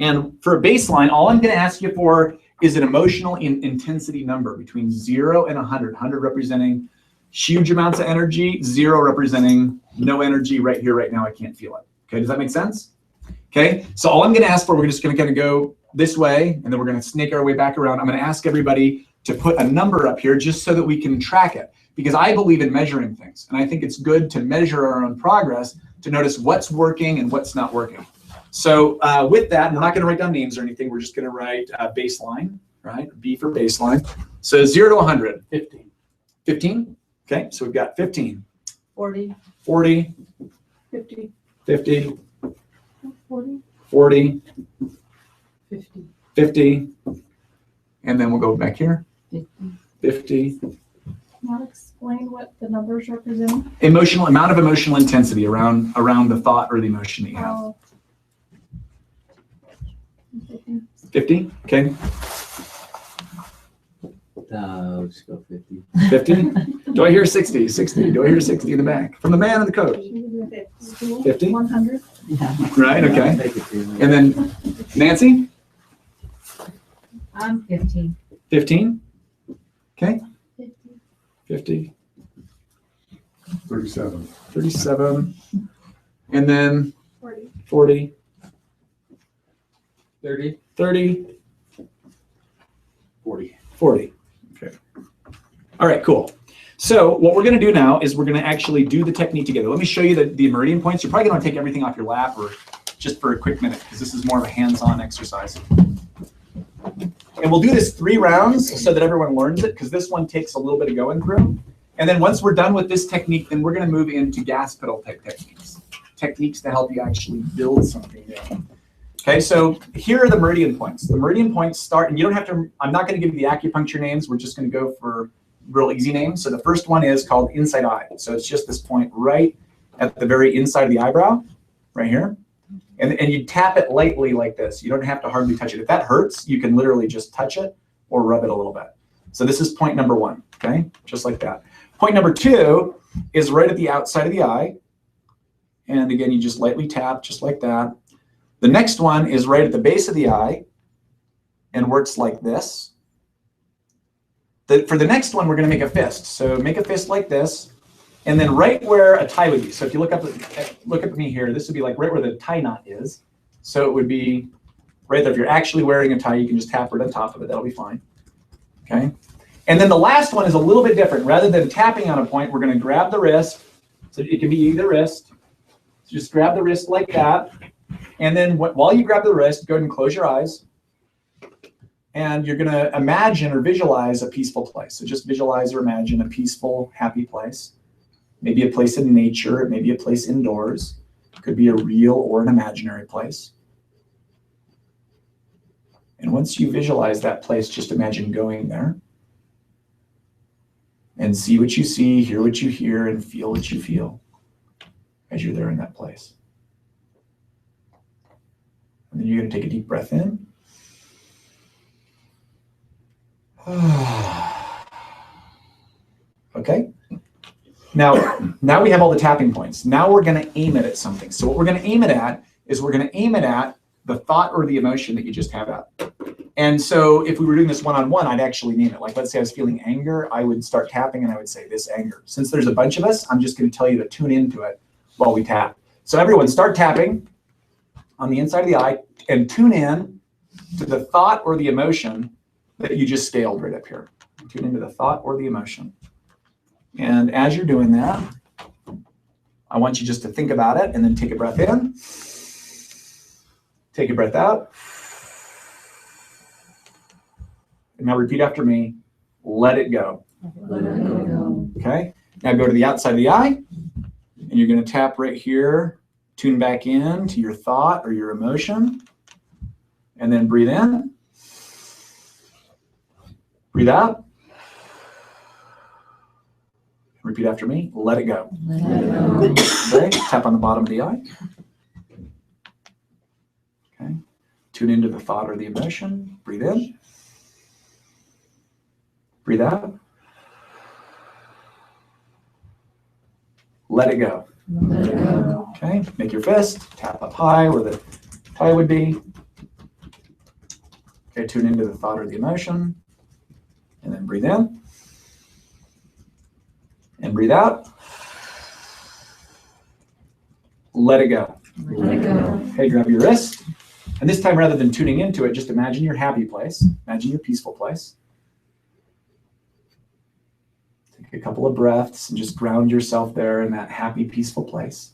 And for a baseline, all I'm going to ask you for is an emotional intensity number between 0 and 100. 100 representing huge amounts of energy, 0 representing no energy right here, right now, I can't feel it. Okay, does that make sense? Okay, so all I'm going to ask for, we're just going to kind of go this way, and then we're going to snake our way back around. I'm going to ask everybody to put a number up here just so that we can track it, because I believe in measuring things, and I think it's good to measure our own progress to notice what's working and what's not working. So with that, we're not going to write down names or anything. We're just going to write baseline, right? B for baseline. So 0 to 100. 15. 15? Okay, so we've got 15. 40, 40. 50, 50. 40, 40. 50, 50. And then we'll go back here. 50. Now explain what the numbers represent. Emotional amount of emotional intensity around the thought or the emotion that you have. Oh. 50. Okay. We'll just go 50. 50. Do I hear 60? 60. Do I hear 60 in the back? From the man in the coat. 50. 100. Right. Okay. Take it too. And then Nancy. I'm 15. 15. Okay. 50. 37. 37. And then 40. 40. 30. 30. 40. 40. Okay. All right, cool. So what we're going to do now is we're going to actually do the technique together. Let me show you the meridian points. You're probably going to take everything off your lap or just for a quick minute, because this is more of a hands-on exercise. And we'll do this 3 rounds so that everyone learns it, because this one takes a little bit of going through. And then once we're done with this technique, then we're going to move into gas pedal type techniques. Techniques to help you actually build something new. Okay, so here are the meridian points. The meridian points start, and you don't have to, I'm not going to give you the acupuncture names. We're just going to go for real easy names. So the first one is called inside eye. So it's just this point right at the very inside of the eyebrow, right here. And you tap it lightly like this. You don't have to hardly touch it. If that hurts, you can literally just touch it or rub it a little bit. So this is point number 1, okay? Just like that. Point number 2 is right at the outside of the eye. And again, you just lightly tap just like that. The next one is right at the base of the eye and works like this. For the next one, we're going to make a fist. So make a fist like this, and then right where a tie would be. So if you look up at me here, this would be like right where the tie knot is. So it would be right there. If you're actually wearing a tie, you can just tap right on top of it. That'll be fine. Okay. And then the last one is a little bit different. Rather than tapping on a point, we're going to grab the wrist. So it can be either wrist. So just grab the wrist like that. And then while you grab the wrist, go ahead and close your eyes. And you're going to imagine or visualize a peaceful place. So just visualize or imagine a peaceful, happy place. Maybe a place in nature, maybe a place indoors. It could be a real or an imaginary place. And once you visualize that place, just imagine going there. And see what you see, hear what you hear, and feel what you feel as you're there in that place. And then you're going to take a deep breath in. Okay. Now we have all the tapping points. Now we're going to aim it at something. So what we're going to aim it at is we're going to aim it at the thought or the emotion that you just have out. And so if we were doing this one-on-one, I'd actually name it. Like, let's say I was feeling anger, I would start tapping and I would say this anger. Since there's a bunch of us, I'm just going to tell you to tune into it while we tap. So everyone start tapping on the inside of the eye and tune in to the thought or the emotion that you just scaled right up here. Tune into the thought or the emotion. And as you're doing that, I want you just to think about it and then take a breath in. Take a breath out. And now repeat after me. Let it go. Let it go. Okay. Now go to the outside of the eye. And you're going to tap right here. Tune back in to your thought or your emotion. And then breathe in. Breathe out. Repeat after me. Let it go. Let it go. Okay. Tap on the bottom of the eye. Okay. Tune into the thought or the emotion. Breathe in. Breathe out. Let it go. Let it go. Okay. Make your fist. Tap up high where the tie would be. Okay. Tune into the thought or the emotion. And then breathe in. And breathe out. Let it go. Let it go. Okay, grab your wrist. And this time, rather than tuning into it, just imagine your happy place. Imagine your peaceful place. Take a couple of breaths and just ground yourself there in that happy, peaceful place.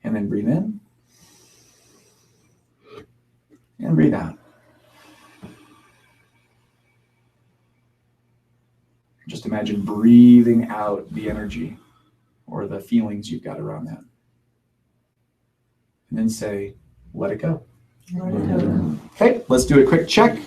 And then breathe in. And breathe out. Just imagine breathing out the energy or the feelings you've got around that. And then say, let it go. Let it go. Okay, let's do a quick check.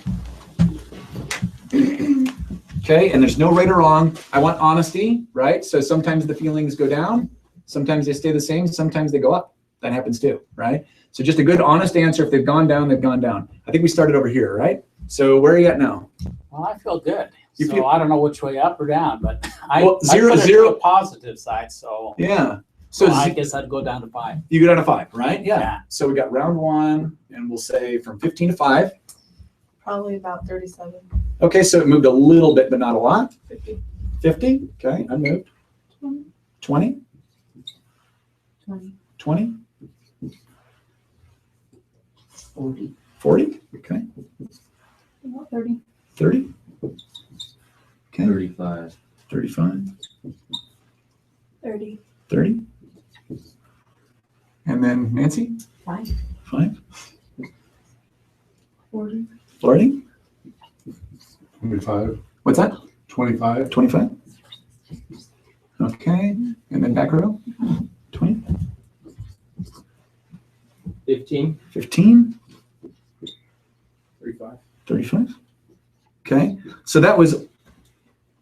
Okay, and there's no right or wrong. I want honesty, right? So sometimes the feelings go down, sometimes they stay the same, sometimes they go up. That happens too, right? So just a good honest answer. If they've gone down, they've gone down. I think we started over here, right? So where are you at now? Well, I feel good. You So feel- I don't know which way up or down, but I, Well, I put it to zero- the positive side, so Yeah. So I guess I'd go down to 5. you go down to 5, right? Yeah. Yeah. So we got round 1, and we'll say from 15 to 5. Probably about 37. Okay, so it moved a little bit, but not a lot. 50. 50, okay, I moved. 20, 20. 20, 40. 40, okay, About 30. 30, okay, 35. 35, 30. 30. And then Nancy? 5. 5, 40. 40, 25, what's that? 25, 25. Okay, and then back row? 20, 15, 15, 35. 35. Okay, so that was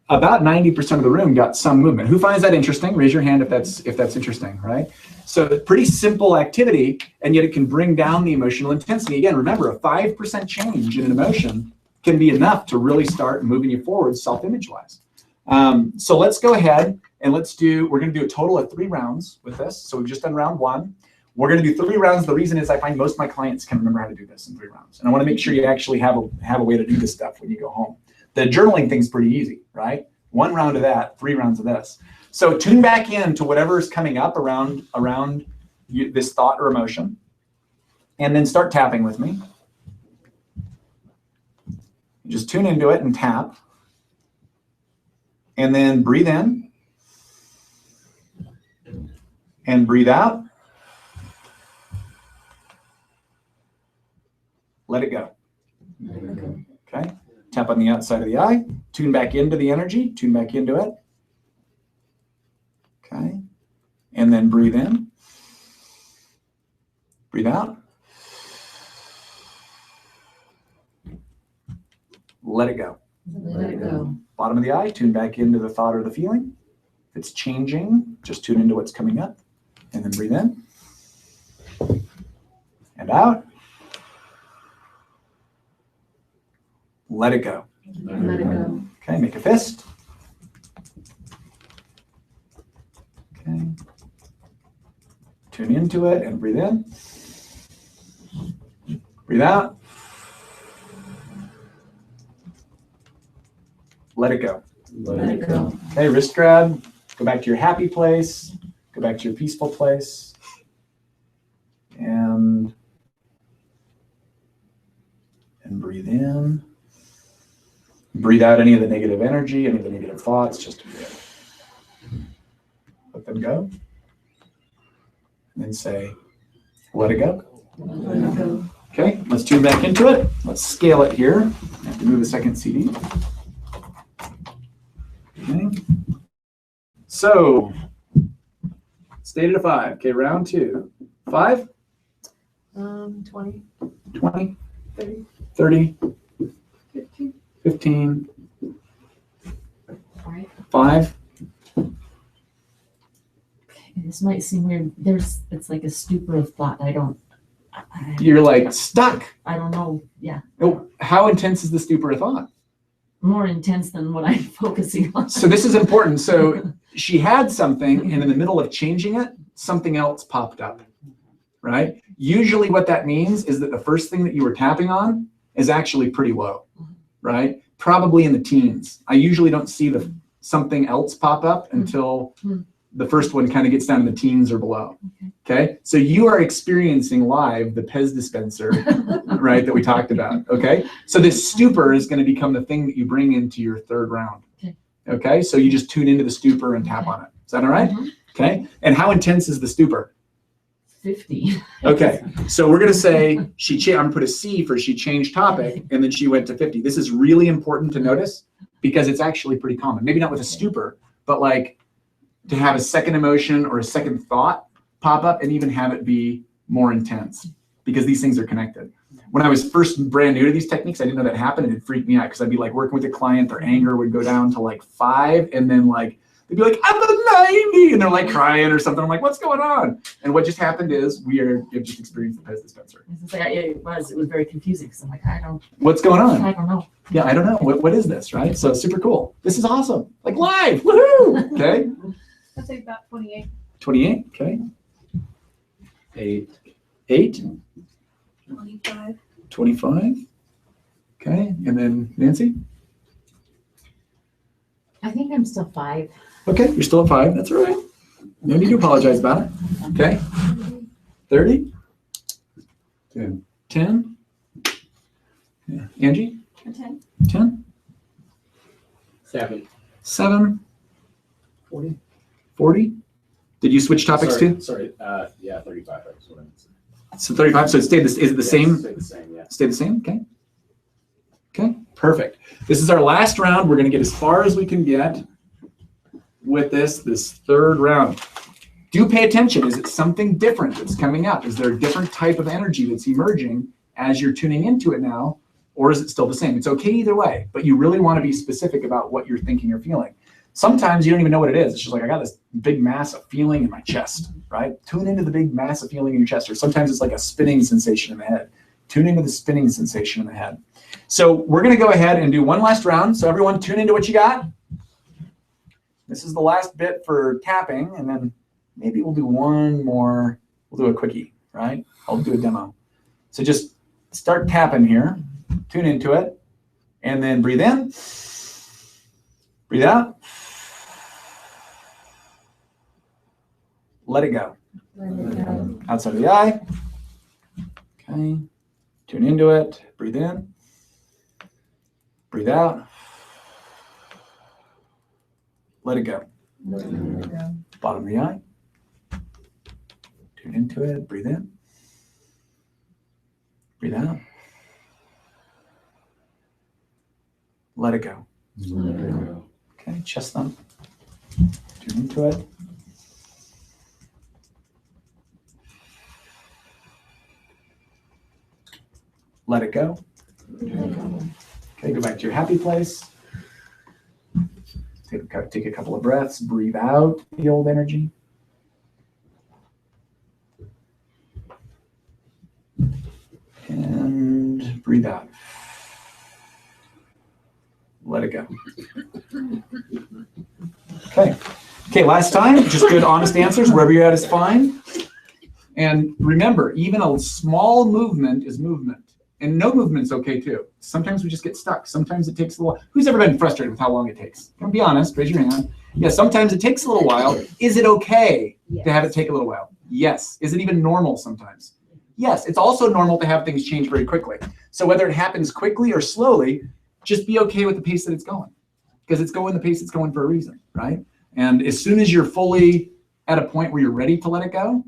about 90% of the room got some movement. Who finds that interesting? Raise your hand if that's interesting, right? So pretty simple activity, and yet it can bring down the emotional intensity. Again, remember, a 5% change in an emotion can be enough to really start moving you forward self-image wise. So let's go ahead and we're gonna do a total of 3 rounds with this. So we've just done round 1. We're gonna do 3 rounds. The reason is I find most of my clients can remember how to do this in 3 rounds. And I wanna make sure you actually have a way to do this stuff when you go home. The journaling thing's pretty easy, right? 1 round of that, 3 rounds of this. So tune back in to whatever is coming up around this thought or emotion, and then start tapping with me. Just tune into it and tap. And then breathe in. And breathe out. Let it go. Okay. Tap on the outside of the eye. Tune back into the energy. Tune back into it. Okay. And then breathe in. Breathe out. Let it go. Let it go. Bottom of the eye, tune back into the thought or the feeling. If it's changing, just tune into what's coming up. And then breathe in. And out. Let it go. Let it go. Okay, make a fist. Tune into it and breathe in. Breathe out. Let it go. Let it go. Okay, wrist grab. Go back to your happy place. Go back to your peaceful place. And breathe in. Breathe out any of the negative energy, any of the negative thoughts, just let them go. And then say, let it go. Let it go. Okay, let's tune back into it. Let's scale it here. I have to move the second CD. Okay. So, stated a 5. Okay, round 2. 5, 20, 20, 30, 30, 15. 15, Right. 5. This might seem weird. It's like a stupor of thought. I don't You're like stuck. know. Yeah. Oh, how intense is the stupor of thought? More intense than what I'm focusing on. So this is important. So she had something, and in the middle of changing it, something else popped up, right? Usually what that means is that the first thing that you were tapping on is actually pretty low, right? Probably in the teens. I usually don't see the something else pop up until the first one kind of gets down in the teens or below. Okay. So you are experiencing live the Pez dispenser, right, that we talked about. Okay. So this stupor is going to become the thing that you bring into your third round. Okay. So you just tune into the stupor and tap on it. Is that all right? Okay. And how intense is the stupor? 50. Okay. So we're going to say I'm going to put a C for she changed topic, and then she went to 50. This is really important to notice because it's actually pretty common. Maybe not with a stupor, but like to have a second emotion or a second thought pop up and even have it be more intense, because these things are connected. When I was first brand new to these techniques, I didn't know that happened, and it freaked me out because I'd be like working with a client, their anger would go down to like 5, and then like they'd be like, I'm a 90, and they're like crying or something. I'm like, what's going on? And what just happened is you've just experienced the Pez dispenser. It was very confusing because I'm like, What's going on? I don't know. Yeah, I don't know. What is this, right? So super cool. This is awesome. Like live, woohoo! Okay. I'd say about 28. 28, okay. 8. 8, 25. 25. Okay, and then Nancy? I think I'm still 5. Okay, you're still at 5. That's all right. No need to apologize about it. Okay. 30? 10. 10? Yeah. Angie? 10. 10? 7. 7? 40. 40? Did you switch topics too? Sorry, yeah, 35. That's what I meant to say. So 35, so it stayed this, is it the Yes, same? stay the same, yeah. Stay the same, okay. Okay, perfect. This is our last round. We're gonna get as far as we can get with this third round. Do pay attention. Is it something different that's coming up? Is there a different type of energy that's emerging as you're tuning into it now? Or is it still the same? It's okay either way, but you really wanna be specific about what you're thinking or feeling. Sometimes you don't even know what it is. It's just like, I got this big mass of feeling in my chest, right? Tune into the big mass of feeling in your chest. Or sometimes it's like a spinning sensation in the head. Tune into the spinning sensation in the head. So we're going to go ahead and do one last round. So everyone tune into what you got. This is the last bit for tapping, and then maybe we'll do one more. We'll do a quickie, right? I'll do a demo. So just start tapping here. Tune into it. And then breathe in. Breathe out. Let it go. Outside of the eye. Okay. Tune into it. Breathe in. Breathe out. Let it go. Bottom of the eye. Tune into it. Breathe in. Breathe out. Let it go. Okay, chest thump. Tune into it. Let it go. Okay, go back to your happy place. Take a couple of breaths. Breathe out the old energy. And breathe out. Let it go. Okay. Okay, last time, just good, honest answers. Wherever you're at is fine. And remember, even a small movement is movement. And no movement's okay too. Sometimes we just get stuck. Sometimes it takes a little. Who's ever been frustrated with how long it takes? Be honest, raise your hand. Yeah, sometimes it takes a little while. Is it okay to have it take a little while? Yes. Is it even normal sometimes? Yes. It's also normal to have things change very quickly. So whether it happens quickly or slowly, just be okay with the pace that it's going. Because it's going the pace it's going for a reason, right? And as soon as you're fully at a point where you're ready to let it go,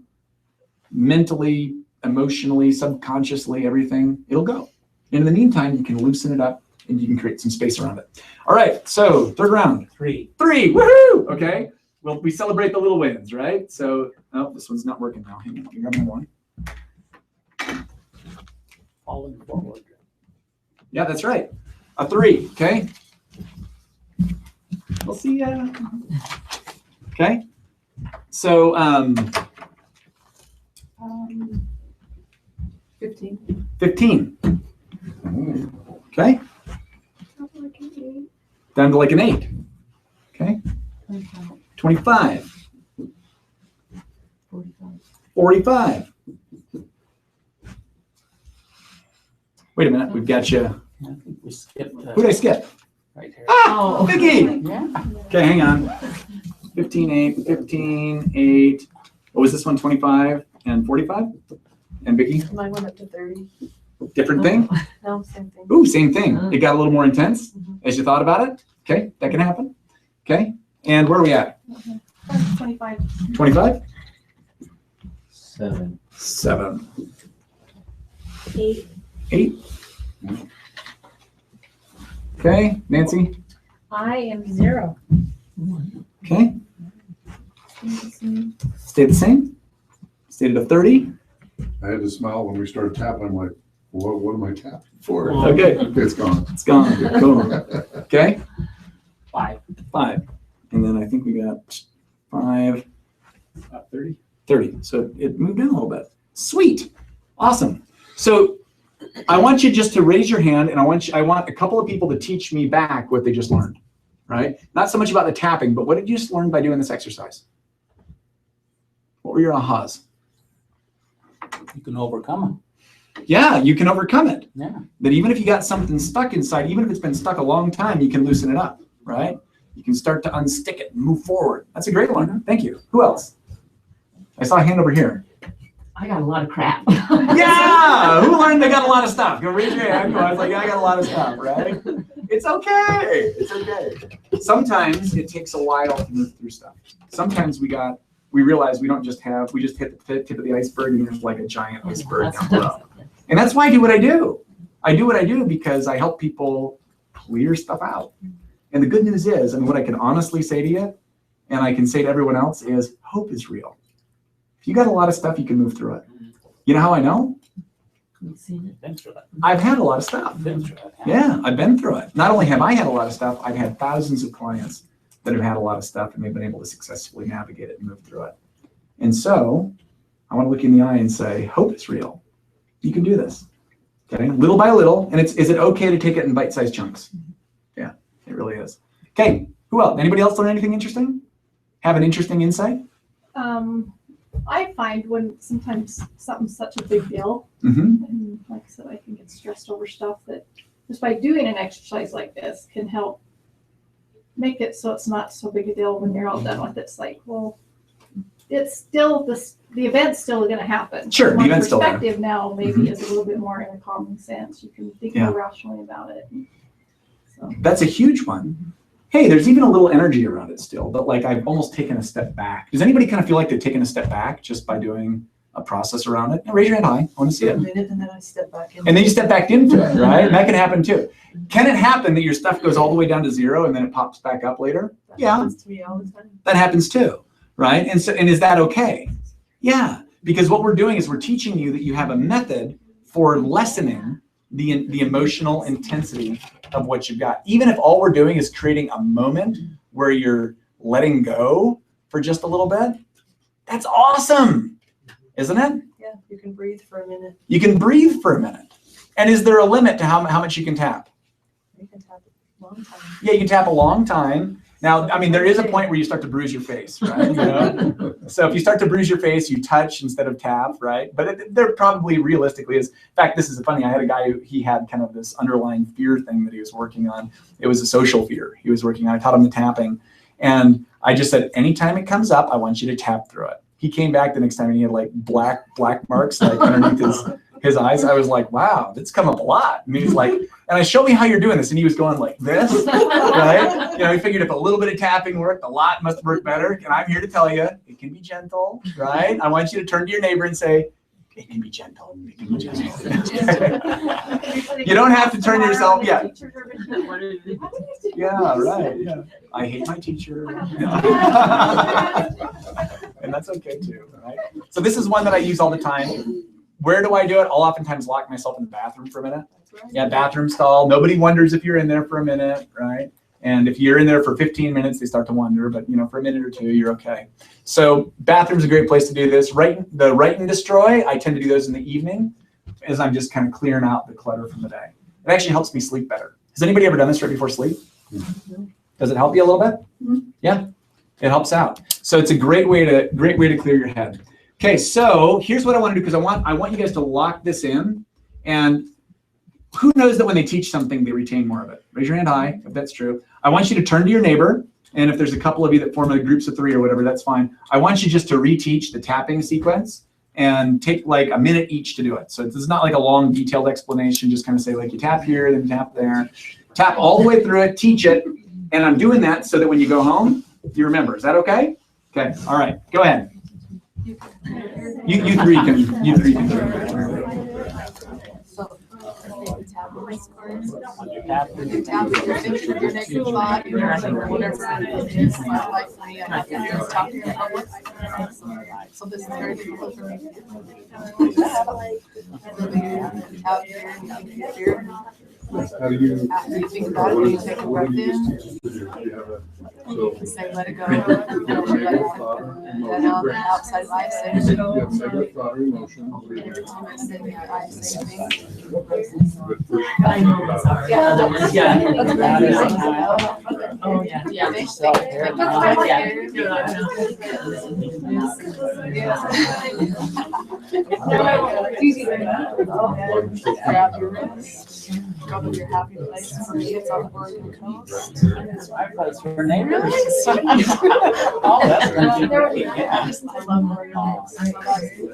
mentally, emotionally, subconsciously, everything, it'll go. And in the meantime, you can loosen it up and you can create some space around it. All right, so third round. 3. Woohoo! Okay. Well, we celebrate the little wins, right? So, oh, this one's not working now. Hang on, you grab one. Falling forward. Yeah, that's right. A 3, okay? We'll see. Okay. So, 15. 15. Oh, Okay. Like an 8. Down to like an 8. Okay. 25. 45. Wait a minute. We've got you. I think we skipped Who did I skip? right here. Ah, Vicky. Yeah. Okay, hang on. 15, 8, 15, 8. What was this one? 25 and 45? And Vicky? Mine went up to 30. Different thing? No, same thing. Ooh, same thing. It got a little more intense as you thought about it. Okay, that can happen. Okay, and where are we at? 25. 25? 7. 7. 8. 8. Okay, Nancy? I am 0. Okay, stay the same. Stayed at a 30. I had to smile when we started tapping. I'm like, what am I tapping for? Okay, It's gone. it's gone. Cool. Okay, 5. 5. And then I think we got 5. 30. 30. So it moved in a little bit. Sweet. Awesome. So I want you just to raise your hand, and I want a couple of people to teach me back what they just learned, right? Not so much about the tapping, but what did you just learn by doing this exercise? What were your ahas? You can overcome them. Yeah, you can overcome it. Yeah. That even if you got something stuck inside, even if it's been stuck a long time, you can loosen it up, right? You can start to unstick it and move forward. That's a great one. Thank you. Who else? I saw a hand over here. I got a lot of crap. Yeah! Who learned they got a lot of stuff? Go raise your hand. I was like, I got a lot of stuff, right? It's okay. It's okay. Sometimes it takes a while to move through stuff. Sometimes we realize we just hit the tip of the iceberg and there's like a giant iceberg down below. And that's why I do what I do. I do what I do because I help people clear stuff out. And the good news is, what I can honestly say to you, and I can say to everyone else, is hope is real. If you got a lot of stuff, you can move through it. You know how I know? Been through it. I've had a lot of stuff. Been through it. Yeah, I've been through it. Not only have I had a lot of stuff, I've had thousands of clients that have had a lot of stuff and they've been able to successfully navigate it and move through it. And so I want to look you in the eye and say, hope is real. You can do this. Okay, little by little. And is it okay to take it in bite-sized chunks? Yeah, it really is. Okay, who else? Anybody else learn anything interesting? Have an interesting insight? I find when sometimes something's such a big deal, Mm-hmm. and like I said, I can get stressed over stuff, that just by doing an exercise like this can help make it so it's not so big a deal when you're all done with it. It's like, well, it's still the event's still going to happen. Sure, the My event's still there. perspective now maybe is a little bit more in a common sense. You can think Yeah. more rationally about it. So That's a huge one. Hey, there's even a little energy around it still, but like I've almost taken a step back. Does anybody kind of feel like they've taken a step back just by doing a process around it? Now, raise your hand high. I want to see a it. minute, and then I step back in. And then you step back into it, right? And that can happen too. Can it happen that your stuff goes all the way down to 0 and then it pops back up later? That Yeah. happens to me all the time. That happens too, right? And is that okay? Yeah, because what we're doing is we're teaching you that you have a method for lessening the emotional intensity of what you've got. Even if all we're doing is creating a moment where you're letting go for just a little bit, that's awesome, isn't it? Yeah, you can breathe for a minute. You can breathe for a minute. And is there a limit to how much you can tap? You can tap a long time. Yeah, you can tap a long time. Now, I mean, there is a point where you start to bruise your face, right? You know? So if you start to bruise your face, you touch instead of tap, right? But there probably realistically is. In fact, this is funny. I had a guy who he had kind of this underlying fear thing that he was working on. It was a social fear he was working on. I taught him the tapping. And I just said, anytime it comes up, I want you to tap through it. He came back the next time and he had like black marks like underneath his eyes. I was like, wow, that's come up a lot. And he's like, and I show me how you're doing this. And he was going like this, right? You know, he figured if a little bit of tapping worked, a lot must work better. And I'm here to tell you, it can be gentle, right? I want you to turn to your neighbor and say, it can be gentle. It can be gentle. You don't have to turn yourself, yeah. Yeah, right. Yeah. I hate my teacher. And that's okay too, right? So this is one that I use all the time. Where do I do it? I'll oftentimes lock myself in the bathroom for a minute. Yeah, bathroom stall. Nobody wonders if you're in there for a minute, right? And if you're in there for 15 minutes, they start to wonder, but you know, for a minute or two, you're okay. So bathroom's a great place to do this. Write and destroy, I tend to do those in the evening as I'm just kind of clearing out the clutter from the day. It actually helps me sleep better. Has anybody ever done this right before sleep? Does it help you a little bit? Yeah, it helps out. So it's a great way to clear your head. Okay, so here's what I want to do, because I want you guys to lock this in. And who knows that when they teach something, they retain more of it? Raise your hand high if that's true. I want you to turn to your neighbor, and if there's a couple of you that form groups of 3 or whatever, that's fine. I want you just to reteach the tapping sequence and take like a minute each to do it. So this is not like a long detailed explanation, just kind of say like you tap here, then you tap there. Tap all the way through it, teach it, and I'm doing that so that when you go home, you remember. Is that okay? Okay, all right, go ahead. You three can do it. Tap your negative thought, whatever it is, my life for me, I have to just talk to your public. So this is very difficult for me to do. Out here, How do you? after you think about it, you take a breath in, you can say, let it go. And on the outside life, say, You have negative thought or emotion. Oh, yeah. Yeah. Grab your wrist, go to your happy place. For me, it's on the Oregon coast. For neighbors. Oh, that's I love Oregon coast.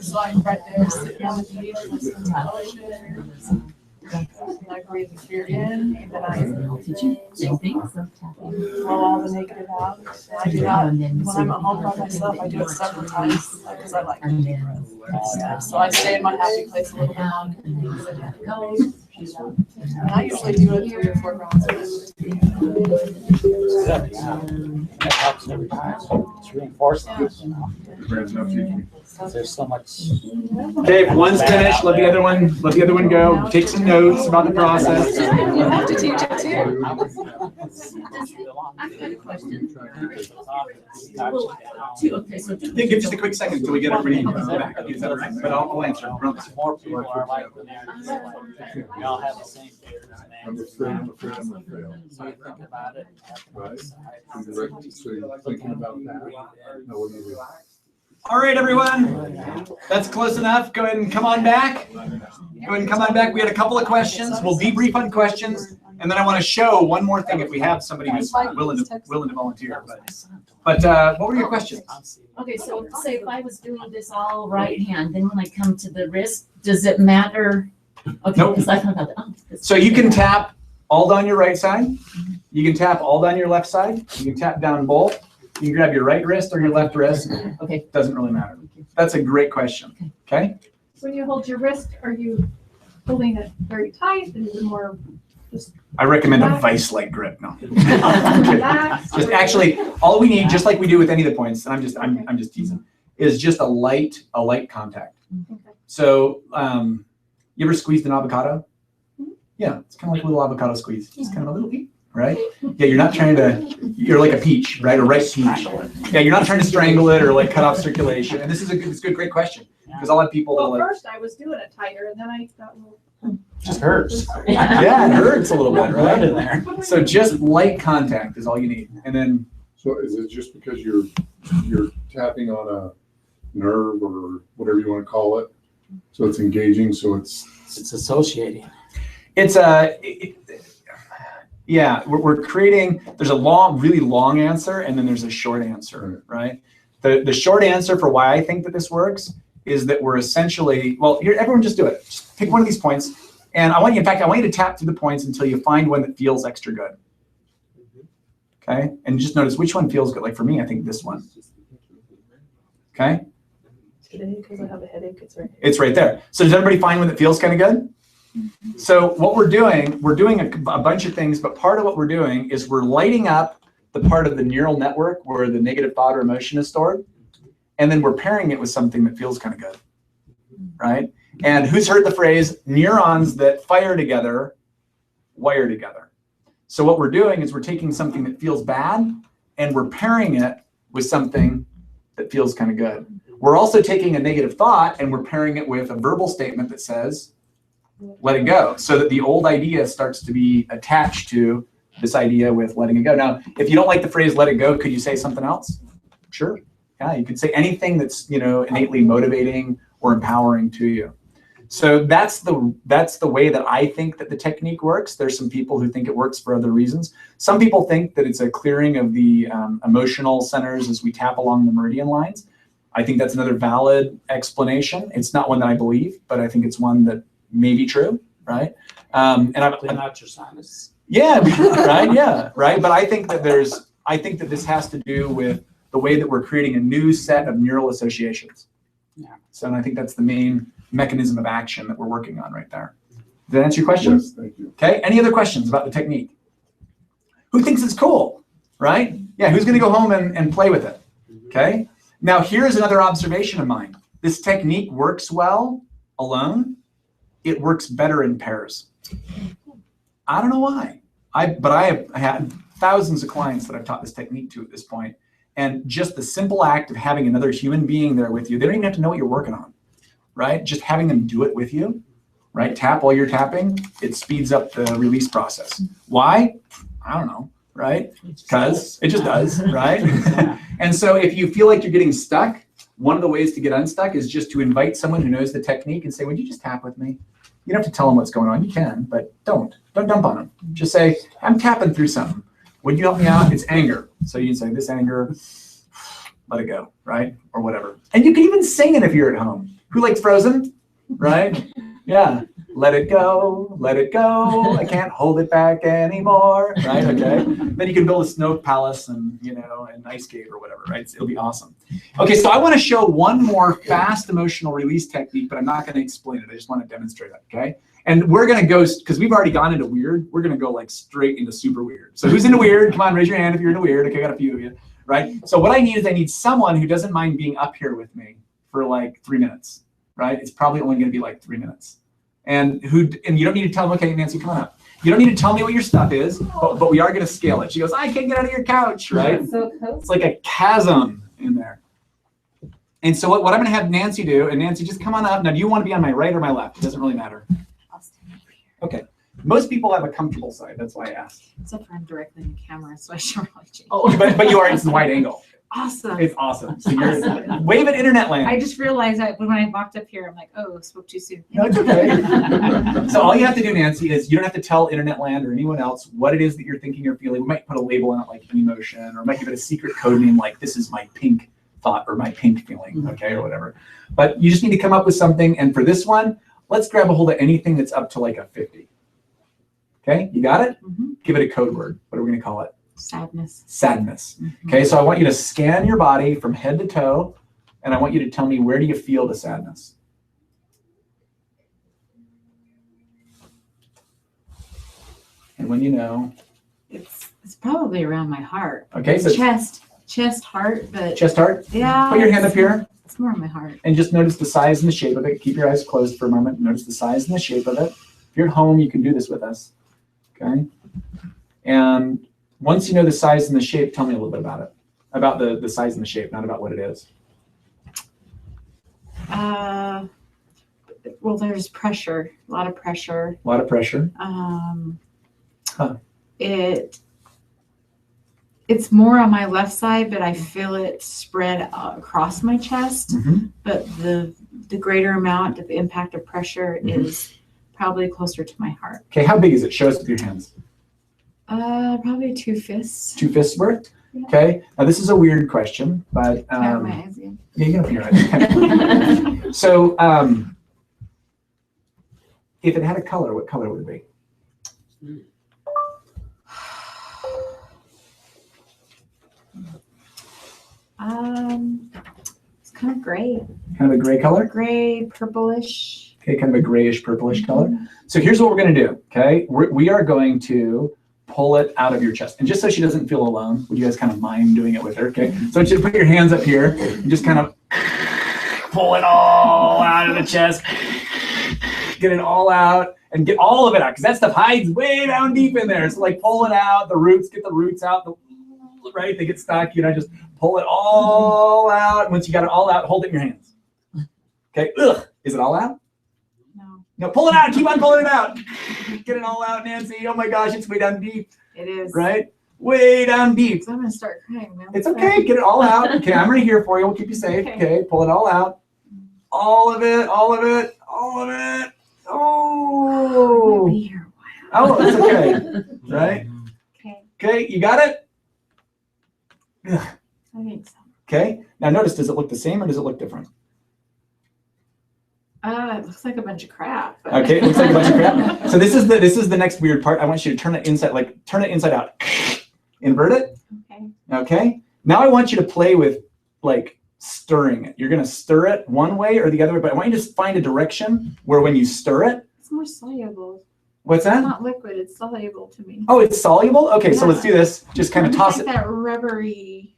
So I'm right there, sitting on the beach, listening to television. I breathe the fear in, and then I blow all the negative out. I do that when I'm at home by myself. I do it several times because I like it. So I stay in my happy place a little bit longer. And I usually do it 3 or 4 rounds. That helps every time. It's reinforcing, you know. There's so much. Okay, if one's finished, let the other one go. Take some notes about the process. You have to teach it too. I've got a question. Okay, so Give just a quick second until we get everybody back. Is that all right? But I'll answer. More people are like when we all have the same fears. I'm afraid, I'm afraid, I'm afraid. So you think about it. Right? So you're thinking about that. No, what do you do? All right, everyone. That's close enough. Go ahead and come on back. Go ahead and come on back. We had a couple of questions. We'll debrief on questions. And then I want to show one more thing if we have somebody who's willing to volunteer. But what were your questions? Okay, so say if I was doing this all right hand, then when I come to the wrist, does it matter? Okay, Nope. because I thought about that. So you can tap all down your right side. You can tap all down your left side. You can tap down both. You can grab your right wrist or your left wrist. Okay. Doesn't really matter. That's a great question. Okay. When you hold your wrist, are you holding it very tight? Is it more just I recommend a vice-like grip. No. relaxed? Just or- actually, all we need, just like we do with any of the points, and I'm just teasing, is just a light contact. Okay. So, you ever squeezed an avocado? Yeah, it's kind of like a little avocado squeeze. Just kind of a little bit, right? Yeah, you're not trying to. You're like a peach, right? A ripe peach. Yeah, you're not trying to strangle it or like cut off circulation. And this is it's a good, great question because I'll have people that Well, like first I was doing it tighter, and then I thought, well, just hurts. Yeah, it hurts a little bit, Blood in right? there. So just light contact is all you need, and then So is it just because you're tapping on a nerve or whatever you want to call it? So it's engaging, so it's associating. It's yeah, we're creating, there's a really long answer and then there's a short answer, right? The short answer for why I think that this works is that we're essentially, well, here, everyone just do it. Just pick one of these points. And I want you to tap through the points until you find one that feels extra good. Okay, and just notice which one feels good. Like for me, I think this one. Okay. Today, because I have a headache, it's right here. It's right there. So does everybody find one that feels kind of good? So what we're doing a bunch of things, but part of what we're doing is we're lighting up the part of the neural network where the negative thought or emotion is stored. And then we're pairing it with something that feels kind of good, right? And who's heard the phrase, neurons that fire together, wire together? So what we're doing is we're taking something that feels bad and we're pairing it with something that feels kind of good. We're also taking a negative thought and we're pairing it with a verbal statement that says, let it go, so that the old idea starts to be attached to this idea with letting it go. Now, if you don't like the phrase let it go, could you say something else? Sure. Yeah, you could say anything that's, innately motivating or empowering to you. So that's the way that I think that the technique works. There's some people who think it works for other reasons. Some people think that it's a clearing of the emotional centers as we tap along the meridian lines. I think that's another valid explanation. It's not one that I believe, but I think it's one that may be true, right? And Clean out your sinus. yeah, right, yeah, right. But I think that this has to do with the way that we're creating a new set of neural associations. Yeah. So, and I think that's the main mechanism of action that we're working on right there. Did that answer your question? Yes, thank you. Okay, any other questions about the technique? Who thinks it's cool, right? Yeah, who's gonna go home and play with it, okay? Now, here's another observation of mine. This technique works well alone. It works better in pairs. I don't know why. But I have had thousands of clients that I've taught this technique to at this point. And just the simple act of having another human being there with you, they don't even have to know what you're working on, right? Just having them do it with you, right? Tap while you're tapping, it speeds up the release process. Why? I don't know, right? Because it just does, right? And so if you feel like you're getting stuck, one of the ways to get unstuck is just to invite someone who knows the technique and say, would you just tap with me? You don't have to tell them what's going on. You can, but don't dump on them. Just say, I'm tapping through something. Would you help me out? It's anger. So you can say, this anger, let it go, right? Or whatever. And you can even sing it if you're at home. Who likes Frozen, right? Yeah. Let it go, I can't hold it back anymore, right? Okay. Then you can build a snow palace and, an ice cave or whatever, right? It'll be awesome. Okay, so I want to show one more fast emotional release technique, but I'm not going to explain it. I just want to demonstrate it, okay? And we're going to go, because we've already gone into weird, we're going to go like straight into super weird. So who's into weird? Come on, raise your hand if you're into weird. Okay, I got a few of you, right? So what I need someone who doesn't mind being up here with me for like 3 minutes, right? It's probably only going to be like 3 minutes. And you don't need to tell them, okay, Nancy, come on up. You don't need to tell me what your stuff is, but we are going to scale it. She goes, I can't get out of your couch, right? So close. It's like a chasm in there. And so what I'm going to have Nancy do, and Nancy, just come on up. Now, do you want to be on my right or my left? It doesn't really matter. I'll stand over here. Okay. Most people have a comfortable side. That's why I asked. Except for I'm directly in the camera, so I should really change. Oh, but you are. It's wide angle. Awesome. It's awesome. So you're wave at internet land. I just realized that when I walked up here, I'm like, oh, spoke too soon. No, it's okay. So all you have to do, Nancy, is you don't have to tell internet land or anyone else what it is that you're thinking or feeling. We might put a label on it like an emotion, or might give it a secret code name like this is my pink thought or my pink feeling, okay, or whatever. But you just need to come up with something. And for this one, let's grab a hold of anything that's up to like a 50. Okay, you got it? Mm-hmm. Give it a code word. What are we going to call it? Sadness. Sadness. Mm-hmm. Okay, so I want you to scan your body from head to toe, and I want you to tell me, where do you feel the sadness? And when you know. It's probably around my heart. Okay, so Chest, heart, but chest, heart. yeah. Put your hand up here It's more on my heart. and just notice the size and the shape of it. Keep your eyes closed for a moment. Notice the size and the shape of it. If you're at home, you can do this with us. Okay. And once you know the size and the shape, tell me a little bit about it. About the size and the shape, not about what it is. Well, there's pressure, a lot of pressure. A lot of pressure. It it's more on my left side, but I feel it spread across my chest. Mhm. But the greater amount of impact of pressure Mhm. is probably closer to my heart. Okay, how big is it? Show us with your hands. Probably 2 fists. 2 fists worth? Yeah. Okay. Now this is a weird question, but Can I open my eyes again? yeah, you can open your eyes. So if it had a color, what color would it be? It's kind of gray, Kind of a gray color? gray, purplish. Okay, kind of a grayish purplish color. So here's what we're going to do, okay? We are going to pull it out of your chest. And just so she doesn't feel alone, would you guys kind of mind doing it with her, okay? So I want you to put your hands up here and just kind of pull it all out of the chest. Get it all out and get all of it out because that stuff hides way down deep in there. So like pull it out, the roots, get the roots out, right? They get stuck, just pull it all out. Once you got it all out, hold it in your hands. Okay, ugh, is it all out? No, No, pull it out. Keep on pulling it out. Get it all out, Nancy. Oh my gosh, it's way down deep, it is. right? Way down deep. So I'm gonna start crying now. It's okay. Get it all out. Okay, I'm right here for you. We'll keep you safe. Okay, pull it all out. All of it. All of it. All of it. I'll Oh. be here a while. Oh, it's okay. Right? Okay, Okay, you got it? Ugh. I think so. Okay. Now notice, does it look the same or does it look different? It looks like a bunch of crap. but- Okay, it looks like a bunch of crap. So this is the next weird part. I want you to turn it inside out. Invert it. Okay. Okay. Now I want you to play with stirring it. You're gonna stir it one way or the other way, but I want you to find a direction where when you stir it, It's more soluble. what's It's that? not liquid, it's soluble to me. Oh, it's soluble? Okay, so Yeah. let's do this. Just kind of It's toss like it. that rubbery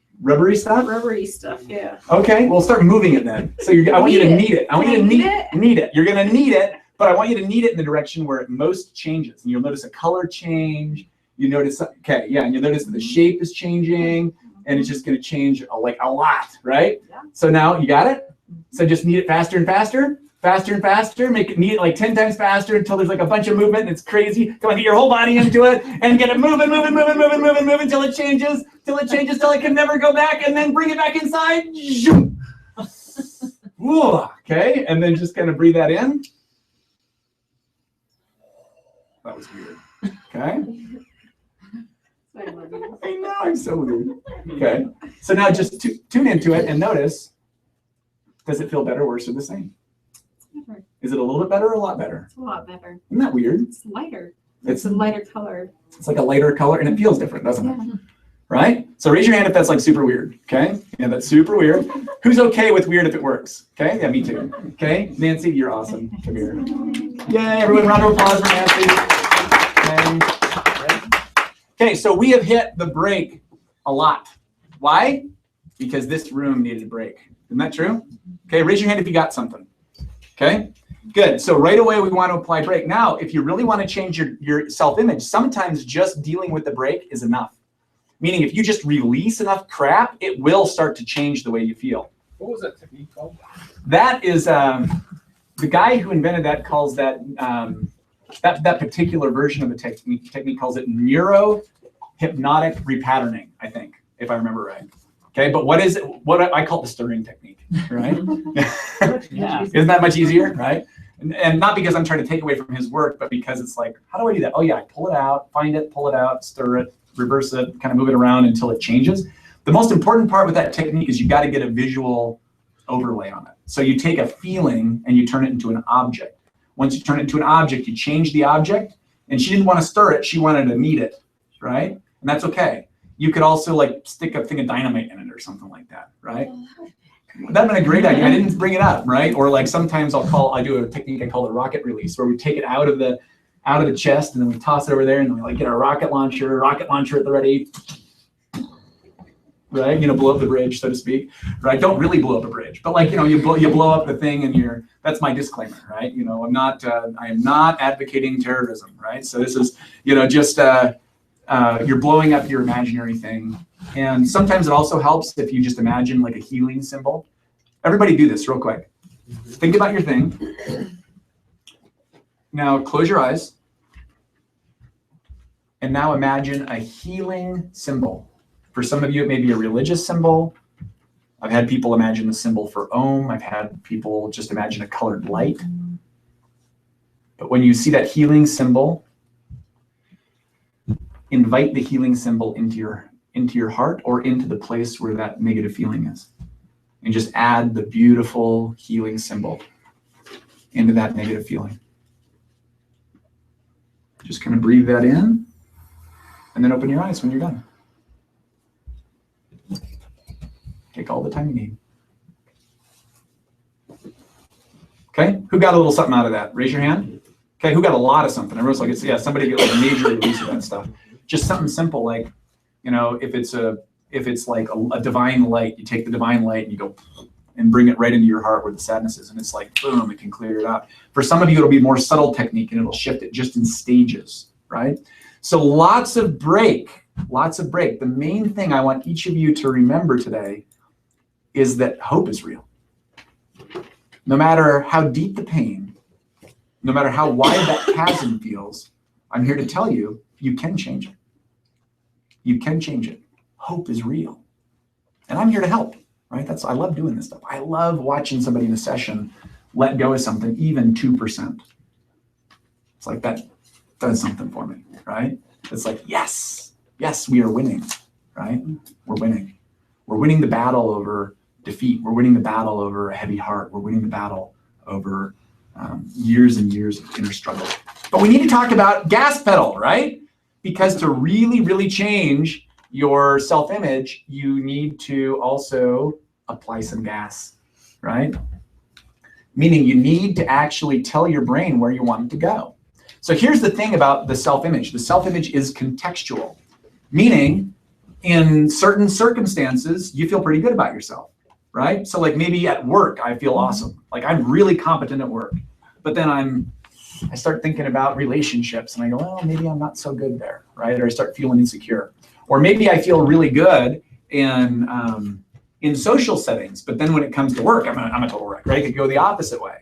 Stuff? yeah. Okay, we'll start moving it then. So I want you to knead it. I want you to knead it. You're gonna knead it, but I want you to knead it in the direction where it most changes. And you'll notice a color change. You notice, okay, yeah, and you'll notice that the shape is changing, and it's just gonna change a lot, right? Yeah. So now you got it? So just knead it faster and faster, faster and faster. Knead it 10 times faster until there's a bunch of movement and it's crazy. Come on, get your whole body into it and get it moving until it changes, till it can never go back, and then bring it back inside. Zoom. Ooh, okay, and then just kind of breathe that in. That was weird. Okay. I love you. I know, I'm so weird. Okay. So now just tune into it and notice, does it feel better, worse, or the same? Better. Is it a little bit better or a lot better? It's a lot better. Isn't that weird? It's lighter. It's It's a lighter color. like a lighter color and it feels different, doesn't it? Yeah. Right? So raise your hand if that's super weird. Okay? Yeah, that's super weird. Who's okay with weird if it works? Okay? Yeah, me too. Okay? Nancy, you're awesome. Come here. Yay, everyone, round of applause for Nancy. Okay, so we have hit the break a lot. Why? Because this room needed a break. Isn't that true? Okay, raise your hand if you got something. Okay, good. So right away we want to apply break. Now, if you really want to change your self-image, sometimes just dealing with the break is enough. Meaning if you just release enough crap, it will start to change the way you feel. What was that technique called? That is, the guy who invented that calls that, that particular version of the technique calls it neuro-hypnotic repatterning, I think, if I remember right. Okay, but what is it? What I call it the stirring technique, right? Yeah. Isn't that much easier, right? And not because I'm trying to take away from his work, but because it's like, how do I do that? Oh yeah, I pull it out, find it, pull it out, stir it, reverse it, kind of move it around until it changes. The most important part with that technique is you got to get a visual overlay on it. So you take a feeling and you turn it into an object. Once you turn it into an object, you change the object. And she didn't want to stir it, she wanted to knead it, right? And that's okay. You could also like stick a thing of dynamite in it or something like that, right? That'd been a great idea. I didn't bring it up, right? Or like sometimes I do a technique I call it rocket release, where we take it out of the chest and then we toss it over there and then we like get our rocket launcher at the ready, right? Blow up the bridge, so to speak, right? Don't really blow up a bridge, but like, you blow up the thing and that's my disclaimer, right? I am not advocating terrorism, right? So this is, just, you're blowing up your imaginary thing. And sometimes it also helps if you just imagine like a healing symbol. Everybody do this real quick. Think about your thing. Now close your eyes. And now imagine a healing symbol. For some of you, it may be a religious symbol. I've had people imagine the symbol for Om. I've had people just imagine a colored light. But when you see that healing symbol, invite the healing symbol into your heart or into the place where that negative feeling is. And just add the beautiful healing symbol into that negative feeling. Just kind of breathe that in and then open your eyes when you're done. Take all the time you need. Okay, who got a little something out of that? Raise your hand. Okay, who got a lot of something? Everyone's like, yeah, somebody get like a major release of that stuff. Just something simple like, you know, if it's like a divine light, you take the divine light and you go and bring it right into your heart where the sadness is, and it's like boom, it can clear it out. For some of you, it'll be more subtle technique and it'll shift it just in stages, right? So lots of break. The main thing I want each of you to remember today is that hope is real. No matter how deep the pain, no matter how wide that chasm feels, I'm here to tell you, you can change it. You can change it. Hope is real. And I'm here to help, right? I love doing this stuff. I love watching somebody in a session let go of something, even 2%. It's like that does something for me, right? It's like, yes, we are winning, right? We're winning. We're winning the battle over defeat. We're winning the battle over a heavy heart. We're winning the battle over years and years of inner struggle. But we need to talk about gas pedal, right? Because to really, really change your self-image, you need to also apply some gas, right? Meaning you need to actually tell your brain where you want it to go. So here's the thing about the self-image. The self-image is contextual, meaning in certain circumstances, you feel pretty good about yourself, right? So like maybe at work, I feel awesome. Like I'm really competent at work, but then I start thinking about relationships and I go, well, maybe I'm not so good there, right? Or I start feeling insecure. Or maybe I feel really good in social settings, but then when it comes to work, I'm a total wreck, right? It could go the opposite way.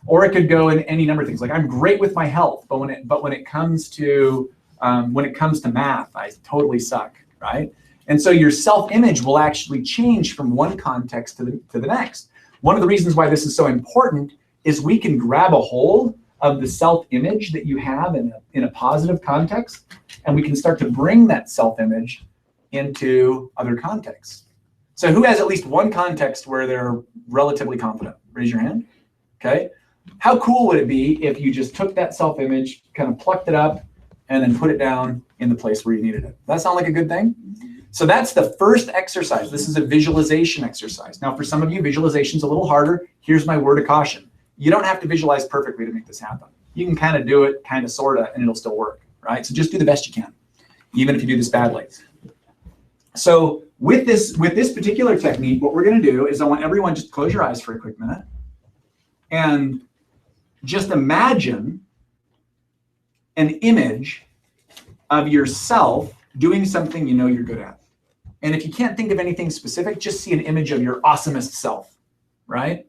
Or it could go in any number of things. Like I'm great with my health, but when it comes to math, I totally suck, right? And so your self-image will actually change from one context to the next. One of the reasons why this is so important is we can grab a hold of the self-image that you have in a positive context, and we can start to bring that self-image into other contexts. So who has at least one context where they're relatively confident? Raise your hand. Okay. How cool would it be if you just took that self-image, kind of plucked it up, and then put it down in the place where you needed it? That sound like a good thing? So that's the first exercise. This is a visualization exercise. Now, for some of you, visualization's a little harder. Here's my word of caution. You don't have to visualize perfectly to make this happen. You can kind of do it, kind of, sort of, and it'll still work, right? So just do the best you can, even if you do this badly. So with this particular technique, what we're going to do is I want everyone just to close your eyes for a quick minute and just imagine an image of yourself doing something you know you're good at. And if you can't think of anything specific, just see an image of your awesomest self, right?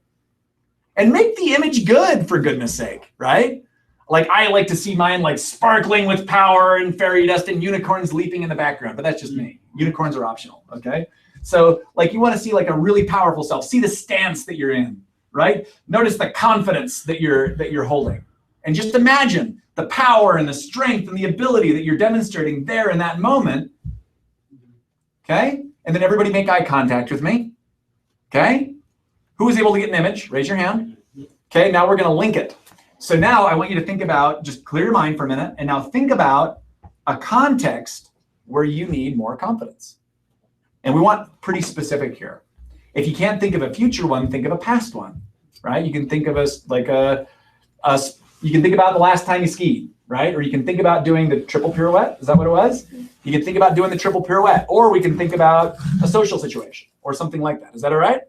And make the image good, for goodness sake, right? Like I like to see mine like sparkling with power and fairy dust and unicorns leaping in the background, but that's just me. Unicorns are optional, okay? So like you want to see like a really powerful self. See the stance that you're in, right? Notice the confidence that you're holding. And just imagine the power and the strength and the ability that you're demonstrating there in that moment. Okay? And then everybody make eye contact with me. Okay? Who was able to get an image? Raise your hand. Okay, now we're going to link it. So now I want you to think about, just clear your mind for a minute, and now think about a context where you need more confidence. And we want pretty specific here. If you can't think of a future one, think of a past one, right? You can think of you can think about the last time you skied, right? Or you can think about doing the triple pirouette. Is that what it was? You can think about doing the triple pirouette, or we can think about a social situation or something like that. Is that all right?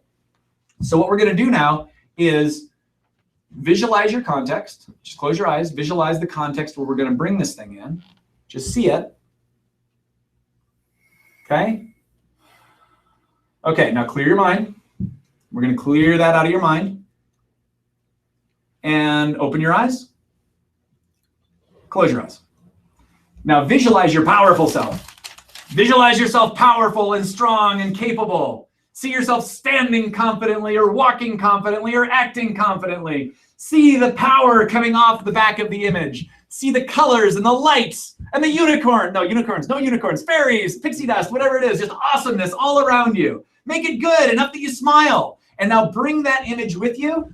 So what we're going to do now is visualize your context. Just close your eyes. Visualize the context where we're going to bring this thing in. Just see it. Okay? Okay, now clear your mind. We're going to clear that out of your mind. And open your eyes. Close your eyes. Now visualize your powerful self. Visualize yourself powerful and strong and capable. See yourself standing confidently or walking confidently or acting confidently. See the power coming off the back of the image. See the colors and the lights and the unicorn. No unicorns, fairies, pixie dust, whatever it is, just awesomeness all around you. Make it good, enough that you smile. And now bring that image with you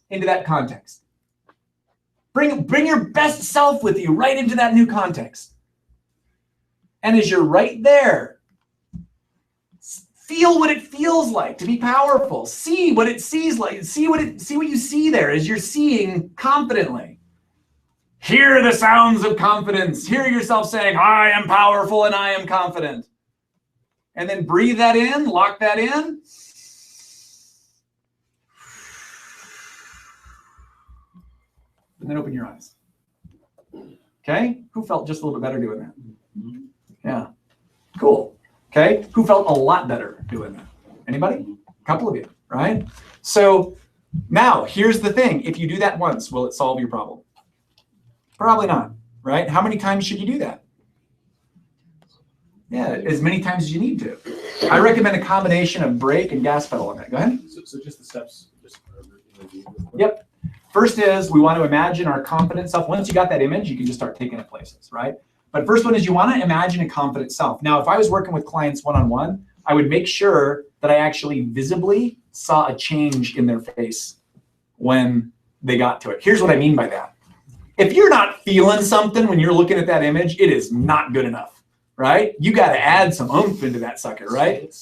into that context. Bring your best self with you right into that new context. And as you're right there, feel what it feels like to be powerful. See what it sees like. See what you see there as you're seeing confidently. Hear the sounds of confidence. Hear yourself saying, I am powerful and I am confident. And then breathe that in, lock that in. And then open your eyes. Okay? Who felt just a little bit better doing that? Yeah. Cool. Okay? Who felt a lot better doing that? Anybody? A couple of you, right? So now, here's the thing. If you do that once, will it solve your problem? Probably not, right? How many times should you do that? Yeah, as many times as you need to. I recommend a combination of brake and gas pedal on that. Go ahead. So just the steps. Yep. First is we want to imagine our confident self. Once you got that image, you can just start taking it places, right? But first one is you want to imagine a confident self. Now, if I was working with clients one-on-one, I would make sure that I actually visibly saw a change in their face when they got to it. Here's what I mean by that. If you're not feeling something when you're looking at that image, it is not good enough, right? You got to add some oomph into that sucker, right?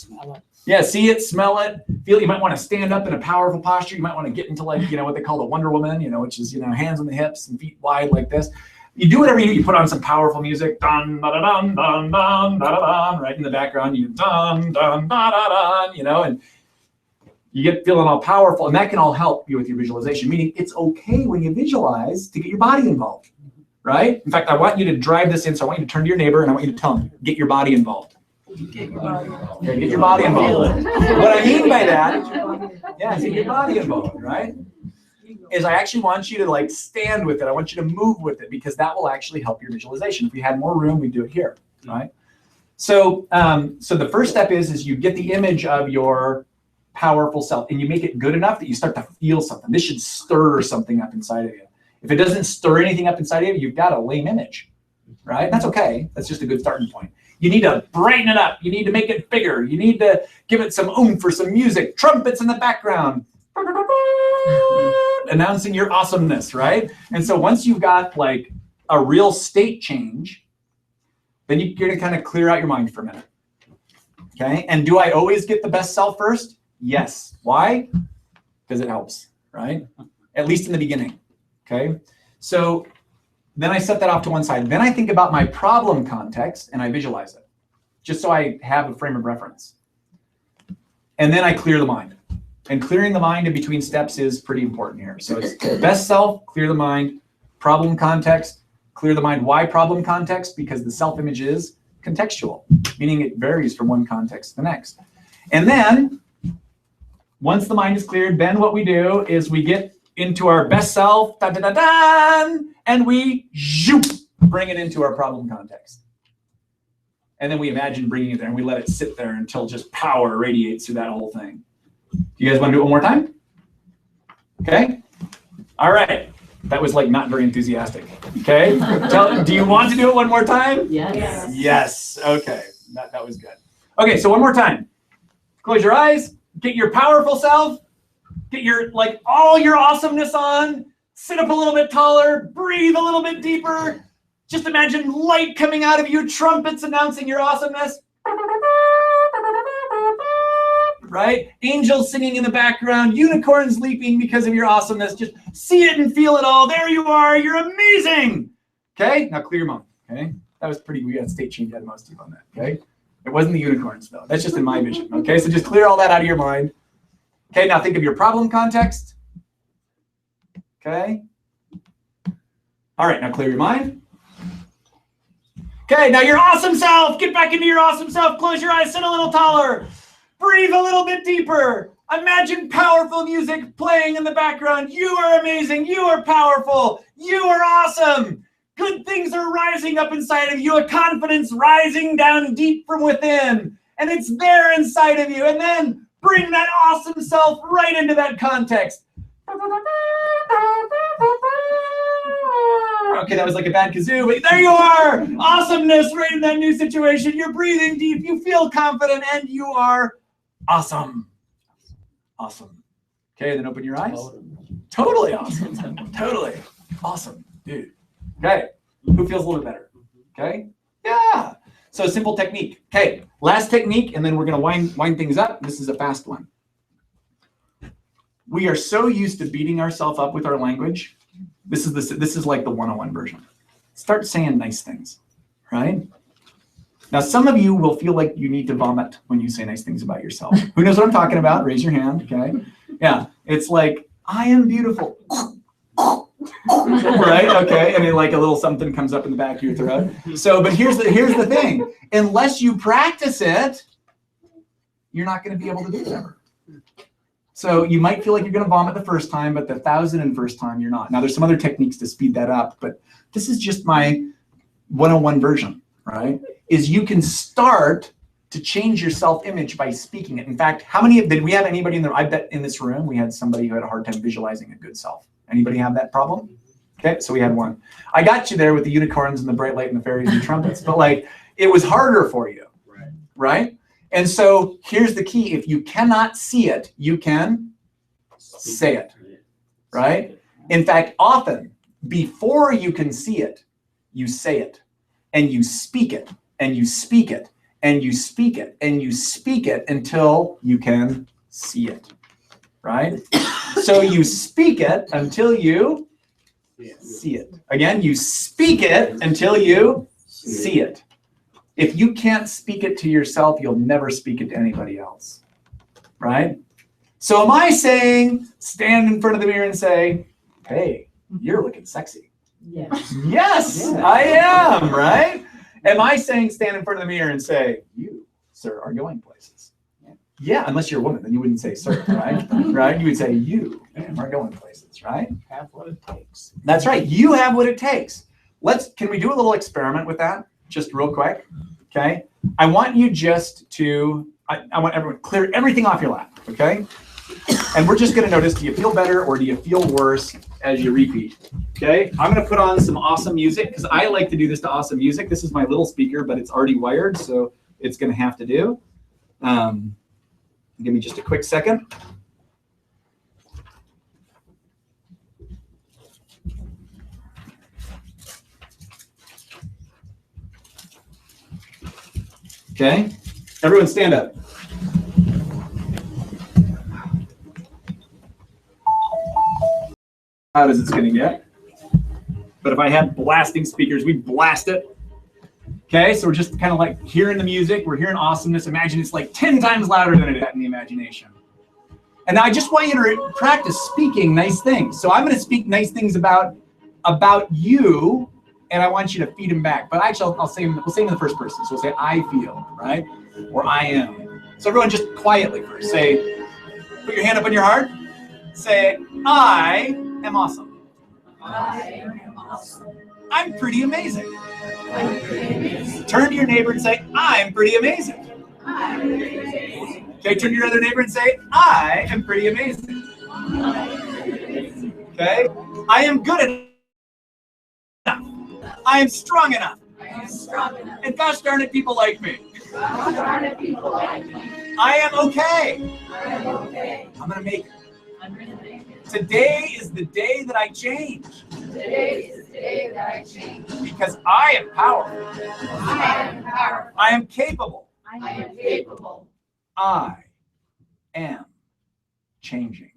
Yeah, see it, smell it, feel it. You might want to stand up in a powerful posture. You might want to get into like, what they call the Wonder Woman, which is, hands on the hips and feet wide like this. You do whatever you do. You put on some powerful music, dun, da, da, dun, dun, dun, da, da, dun, right in the background. You dun, dun, da, da, dun, and you get feeling all powerful, and that can all help you with your visualization, meaning it's okay when you visualize to get your body involved, right? In fact, I want you to drive this in, so I want you to turn to your neighbor, and I want you to tell him, get your body involved. Get your body involved. What I mean by that, get your body involved, right? Is I actually want you to stand with it. I want you to move with it because that will actually help your visualization. If we had more room, we'd do it here, right? So, so the first step is you get the image of your powerful self and you make it good enough that you start to feel something. This should stir something up inside of you. If it doesn't stir anything up inside of you, you've got a lame image, right? That's okay. That's just a good starting point. You need to brighten it up. You need to make it bigger. You need to give it some oomph for some music, trumpets in the background, announcing your awesomeness, right? And so once you've got a real state change, then you're gonna kind of clear out your mind for a minute, okay? And do I always get the best self first? Yes. Why? Because it helps, right? At least in the beginning, okay? So then I set that off to one side. Then I think about my problem context and I visualize it, just so I have a frame of reference. And then I clear the mind. And clearing the mind in between steps is pretty important here. So it's best self, clear the mind, problem context, clear the mind. Why problem context? Because the self-image is contextual, meaning it varies from one context to the next. And then once the mind is cleared, then what we do is we get into our best self, da, da, da, da, and we zoop, bring it into our problem context. And then we imagine bringing it there and we let it sit there until just power radiates through that whole thing. Do you guys want to do it one more time? Okay. All right. That was not very enthusiastic. Okay. Do you want to do it one more time? Yes. Yes. Okay. That was good. Okay. So one more time. Close your eyes. Get your powerful self. Get your all your awesomeness on. Sit up a little bit taller. Breathe a little bit deeper. Just imagine light coming out of you. Trumpets announcing your awesomeness. Right? Angels singing in the background, unicorns leaping because of your awesomeness. Just see it and feel it all. There you are. You're amazing. Okay? Now clear your mind. Okay? That was pretty, we got state change out of most of you on that. Okay? It wasn't the unicorns though. That's just in my vision. Okay? So just clear all that out of your mind. Okay? Now think of your problem context. Okay? All right. Now clear your mind. Okay. Now your awesome self. Get back into your awesome self. Close your eyes. Sit a little taller. Breathe a little bit deeper. Imagine powerful music playing in the background. You are amazing. You are powerful. You are awesome. Good things are rising up inside of you, a confidence rising down deep from within. And it's there inside of you. And then bring that awesome self right into that context. Okay, that was like a bad kazoo, but there you are. Awesomeness right in that new situation. You're breathing deep. You feel confident and you are awesome. Awesome. Okay, then open your eyes. Totally awesome. Totally awesome, dude. Okay, who feels a little better? Okay, yeah. So simple technique. Okay, last technique, and then we're gonna wind things up. This is a fast one. We are so used to beating ourselves up with our language. This is like the 101 version. Start saying nice things, right? Now, some of you will feel like you need to vomit when you say nice things about yourself. Who knows what I'm talking about? Raise your hand, okay? Yeah, it's like, I am beautiful. Right? Okay, and then like a little something comes up in the back of your throat. So, but here's the thing. Unless you practice it, you're not going to be able to do it ever. So you might feel like you're going to vomit the first time, but the 1,001st time you're not. Now, there's some other techniques to speed that up, but this is just my 101 version, right? Is you can start to change your self-image by speaking it. In fact, did we have anybody in there? I bet in this room we had somebody who had a hard time visualizing a good self. Anybody have that problem? Okay, so we had one. I got you there with the unicorns and the bright light and the fairies and the trumpets, but like it was harder for you, right? And so here's the key. If you cannot see it, you can say it, right? In fact, often before you can see it, you say it and you speak it and you speak it and you speak it and you speak it until you can see it, right? So you speak it until you see it. Again, you speak it until you see it. If you can't speak it to yourself, you'll never speak it to anybody else, right? So am I saying, stand in front of the mirror and say, hey, you're looking sexy? Yes. Yes, I am, right? Am I saying, stand in front of the mirror and say, you, sir, are going places? Yeah, unless you're a woman, then you wouldn't say sir, right? Right? You would say, you are going places, right? Have what it takes. That's right. You have what it takes. Can we do a little experiment with that? Just real quick, okay? I want you just to, I want everyone clear everything off your lap, okay? And we're just gonna notice, do you feel better or do you feel worse as you repeat, okay? I'm gonna put on some awesome music because I like to do this to awesome music. This is my little speaker, but it's already wired, so it's gonna have to do. Give me just a quick second. Okay, everyone stand up. How is it's gonna get? But if I had blasting speakers, we'd blast it. Okay, so we're just kind of like hearing the music, we're hearing awesomeness. Imagine it's like 10 times louder than it is in the imagination. And now I just want you to practice speaking nice things. So I'm gonna speak nice things about you, and I want you to feed them back. But actually, we'll say them in the first person. So we'll say, I feel, right? Or I am. So everyone just quietly first say, put your hand up on your heart. Say, I am awesome. I am awesome. I'm pretty amazing. I'm pretty amazing. Turn to your neighbor and say, I'm pretty amazing. I'm pretty amazing. Okay, turn to your other neighbor and say, I am pretty amazing. Okay? I am good enough. I am strong enough. I am strong enough. And gosh darn it, people like me. Gosh darn it, people like me. I am okay. I am okay. I'm gonna make it. I'm gonna make it. Today is the day that I change. Today is the day that I change. Because I am powerful. I am powerful. I am capable. I am capable. I am changing.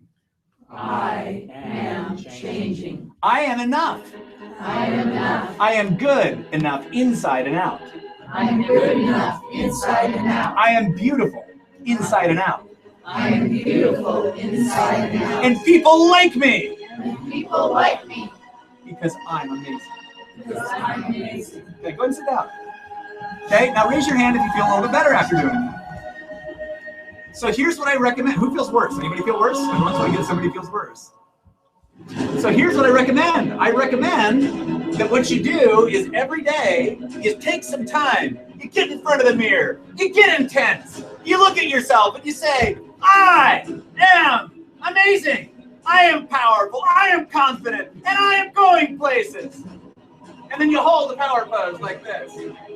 I am changing. I am enough. I am enough. I am good enough inside and out. I am good enough inside and out. I am beautiful inside and out. I am beautiful inside and out. And people like me. And people like me. Because I'm amazing. Because I'm amazing. Okay, go ahead and sit down. Okay, now raise your hand if you feel a little bit better after doing that. So here's what I recommend. Who feels worse? Anybody feel worse? Once I get somebody feels worse. So here's what I recommend. I recommend that what you do is every day you take some time, you get in front of the mirror, you get intense, you look at yourself and you say, I am amazing, I am powerful, I am confident, and I am going places. And then you hold the power pose like this.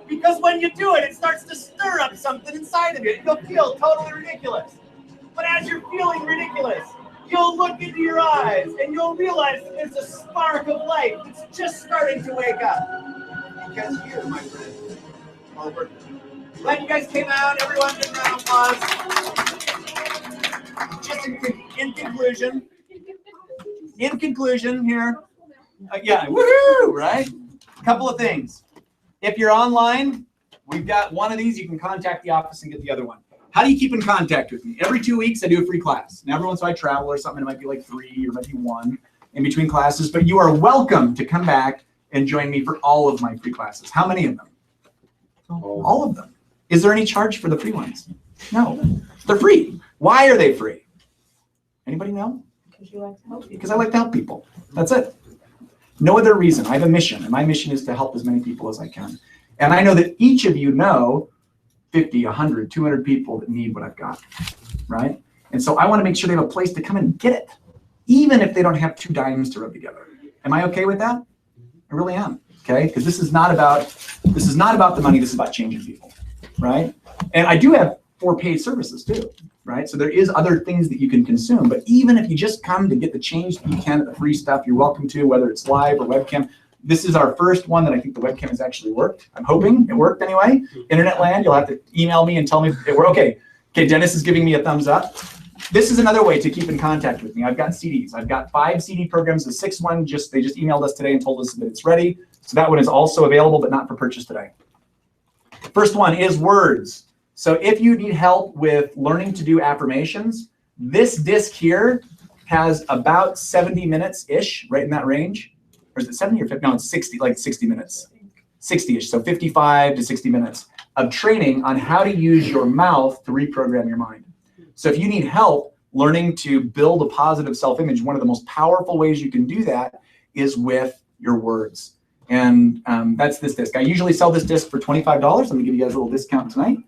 Because when you do it, it starts to stir up something inside of you. You'll feel totally ridiculous. But as you're feeling ridiculous, you'll look into your eyes and you'll realize that there's a spark of light that's just starting to wake up. Because you, my friend, are worth it. Glad you guys came out. Everyone, give a round of applause. Just in conclusion here. Yeah, woohoo, right? A couple of things. If you're online, we've got one of these. You can contact the office and get the other one. How do you keep in contact with me? Every 2 weeks, I do a free class. Now, every once in a while I travel or something, it might be like 3 or maybe 1 in between classes, but you are welcome to come back and join me for all of my free classes. How many of them? All of them. Is there any charge for the free ones? No, they're free. Why are they free? Anybody know? Because you like to help people. Because I like to help people. That's it. No other reason. I have a mission, and my mission is to help as many people as I can. And I know that each of you know 50, 100, 200 people that need what I've got, right? And so I want to make sure they have a place to come and get it, even if they don't have 2 dimes to rub together. Am I okay with that? I really am, okay? Because this is not about the money. This is about changing people, right? And I do have 4 paid services too, right? So there is other things that you can consume, but even if you just come to get the change that you can at the free stuff, you're welcome to, whether it's live or webcam. This is our first one that I think the webcam has actually worked. I'm hoping it worked anyway. Internet land, you'll have to email me and tell me it worked. Okay, Dennis is giving me a thumbs up. This is another way to keep in contact with me. I've got CDs. I've got 5 CD programs. The 6th one, they just emailed us today and told us that it's ready. So that one is also available, but not for purchase today. First one is words. So if you need help with learning to do affirmations, this disc here has about 70 minutes-ish, right in that range. Or is it 70 or 50? No, it's 60, like 60 minutes. 60-ish, so 55 to 60 minutes of training on how to use your mouth to reprogram your mind. So if you need help learning to build a positive self-image, one of the most powerful ways you can do that is with your words. And that's this disc. I usually sell this disc for $25. Let me give you guys a little discount tonight.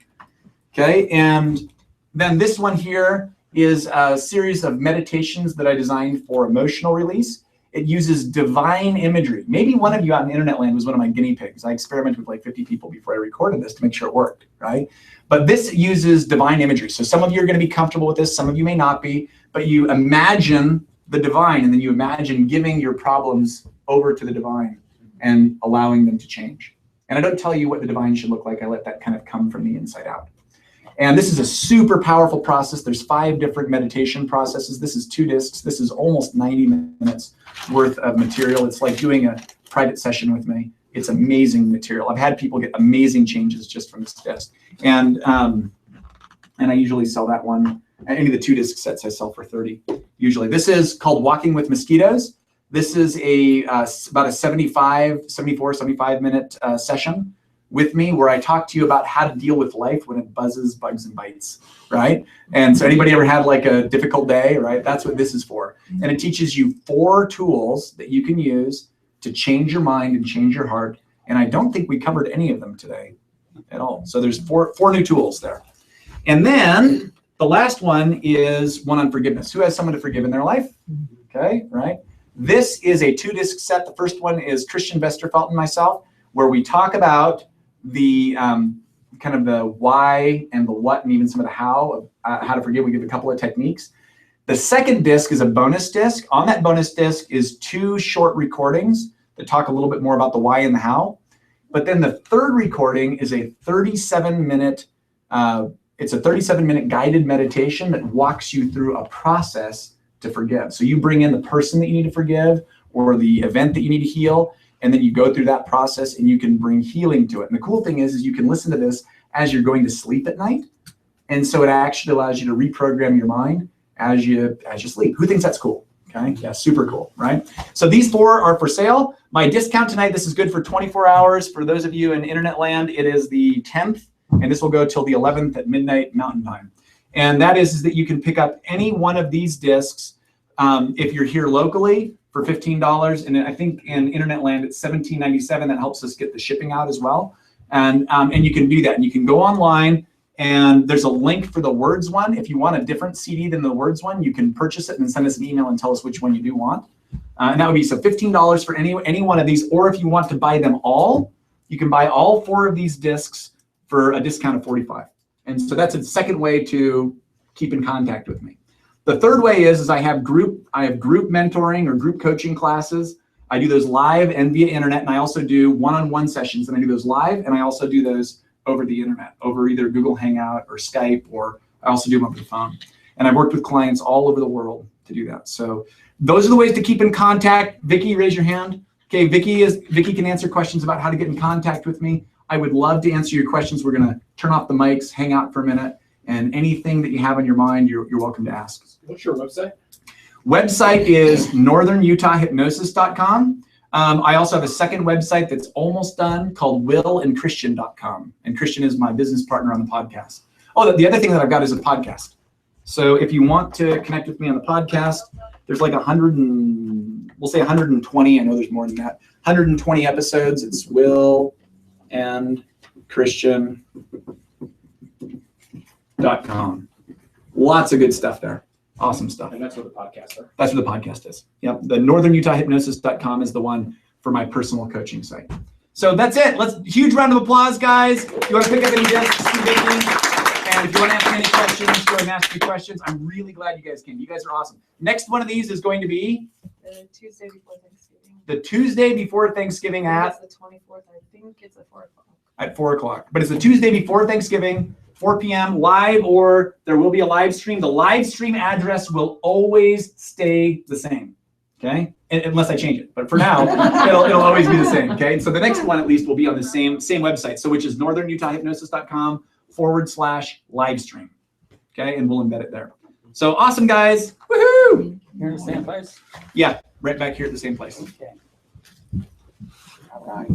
Okay, and then this one here is a series of meditations that I designed for emotional release. It uses divine imagery. Maybe one of you out in internet land was one of my guinea pigs. I experimented with like 50 people before I recorded this to make sure it worked, right? But this uses divine imagery. So some of you are going to be comfortable with this, some of you may not be, but you imagine the divine and then you imagine giving your problems over to the divine and allowing them to change. And I don't tell you what the divine should look like. I let that kind of come from the inside out. And this is a super powerful process. There's 5 different meditation processes. This is 2 discs. This is almost 90 minutes worth of material. It's like doing a private session with me. It's amazing material. I've had people get amazing changes just from this disc. And I usually sell that one. Any of the 2 disc sets I sell for 30 usually. This is called Walking with Mosquitoes. This is about a 75 minute session with me where I talk to you about how to deal with life when it buzzes, bugs, and bites, right? And so anybody ever had like a difficult day, right? That's what this is for. And it teaches you 4 tools that you can use to change your mind and change your heart. And I don't think we covered any of them today at all. So there's 4 new tools there. And then the last one is one on forgiveness. Who has someone to forgive in their life? Okay, right? This is a 2 disc set. The first one is Christian Westerfelt and myself, where we talk about the kind of the why and the what and even some of the how of how to forgive. We give a couple of techniques. The second disc is a bonus disc. On that bonus disc is 2 short recordings that talk a little bit more about the why and the how. But then the third recording is a 37-minute, it's a 37-minute guided meditation that walks you through a process to forgive. So you bring in the person that you need to forgive or the event that you need to heal, and then you go through that process and you can bring healing to it. And the cool thing is you can listen to this as you're going to sleep at night. And so it actually allows you to reprogram your mind as you sleep. Who thinks that's cool? Okay, yeah, super cool, right? So these 4 are for sale. My discount tonight, this is good for 24 hours. For those of you in internet land, it is the 10th, and this will go till the 11th at midnight Mountain Time. And that is that you can pick up any one of these discs if you're here locally for for $15. And I think in internet land, it's $17.97. That helps us get the shipping out as well. And you can do that. And you can go online, and there's a link for the Words one. If you want a different CD than the Words one, you can purchase it and then send us an email and tell us which one you do want. And that would be so $15 for any one of these. Or if you want to buy them all, you can buy all 4 of these discs for a discount of $45. And so that's a second way to keep in contact with me. The third way is I have group mentoring or group coaching classes. I do those live and via internet, and I also do one-on-one sessions, and I do those live, and I also do those over the internet, over either Google Hangout or Skype, or I also do them over the phone. And I've worked with clients all over the world to do that. So those are the ways to keep in contact. Vicky, raise your hand. Okay, Vicky can answer questions about how to get in contact with me. I would love to answer your questions. We're gonna turn off the mics, hang out for a minute, and anything that you have on your mind, you're welcome to ask. What's your website? Website is northernutahhypnosis.com. I also have a second website that's almost done called willandchristian.com. And Christian is my business partner on the podcast. Oh, the other thing that I've got is a podcast. So if you want to connect with me on the podcast, there's like 120. I know there's more than that. 120 episodes. It's willandchristian.com. Lots of good stuff there. Awesome stuff. And that's what the podcasts are. That's what the podcast is. Yep. The northernutahhypnosis.com is the one for my personal coaching site. So that's it. Huge round of applause, guys. If you want to pick up any discs, and if you want to ask me any questions, go ahead and ask me questions. I'm really glad you guys came. You guys are awesome. Next one of these is going to be The Tuesday before Thanksgiving. the Tuesday before Thanksgiving It's the 24th. I think it's at 4 o'clock. at 4 o'clock. But it's the Tuesday before Thanksgiving, 4 p.m. live, or there will be a live stream. The live stream address will always stay the same, okay? Unless I change it. But for now, it'll always be the same, okay? So the next one at least will be on the same website, so which is northernutahhypnosis.com/live stream, okay? And we'll embed it there. So awesome, guys. Woohoo! You're in the same place? Yeah, right back here at the same place. Okay. All right.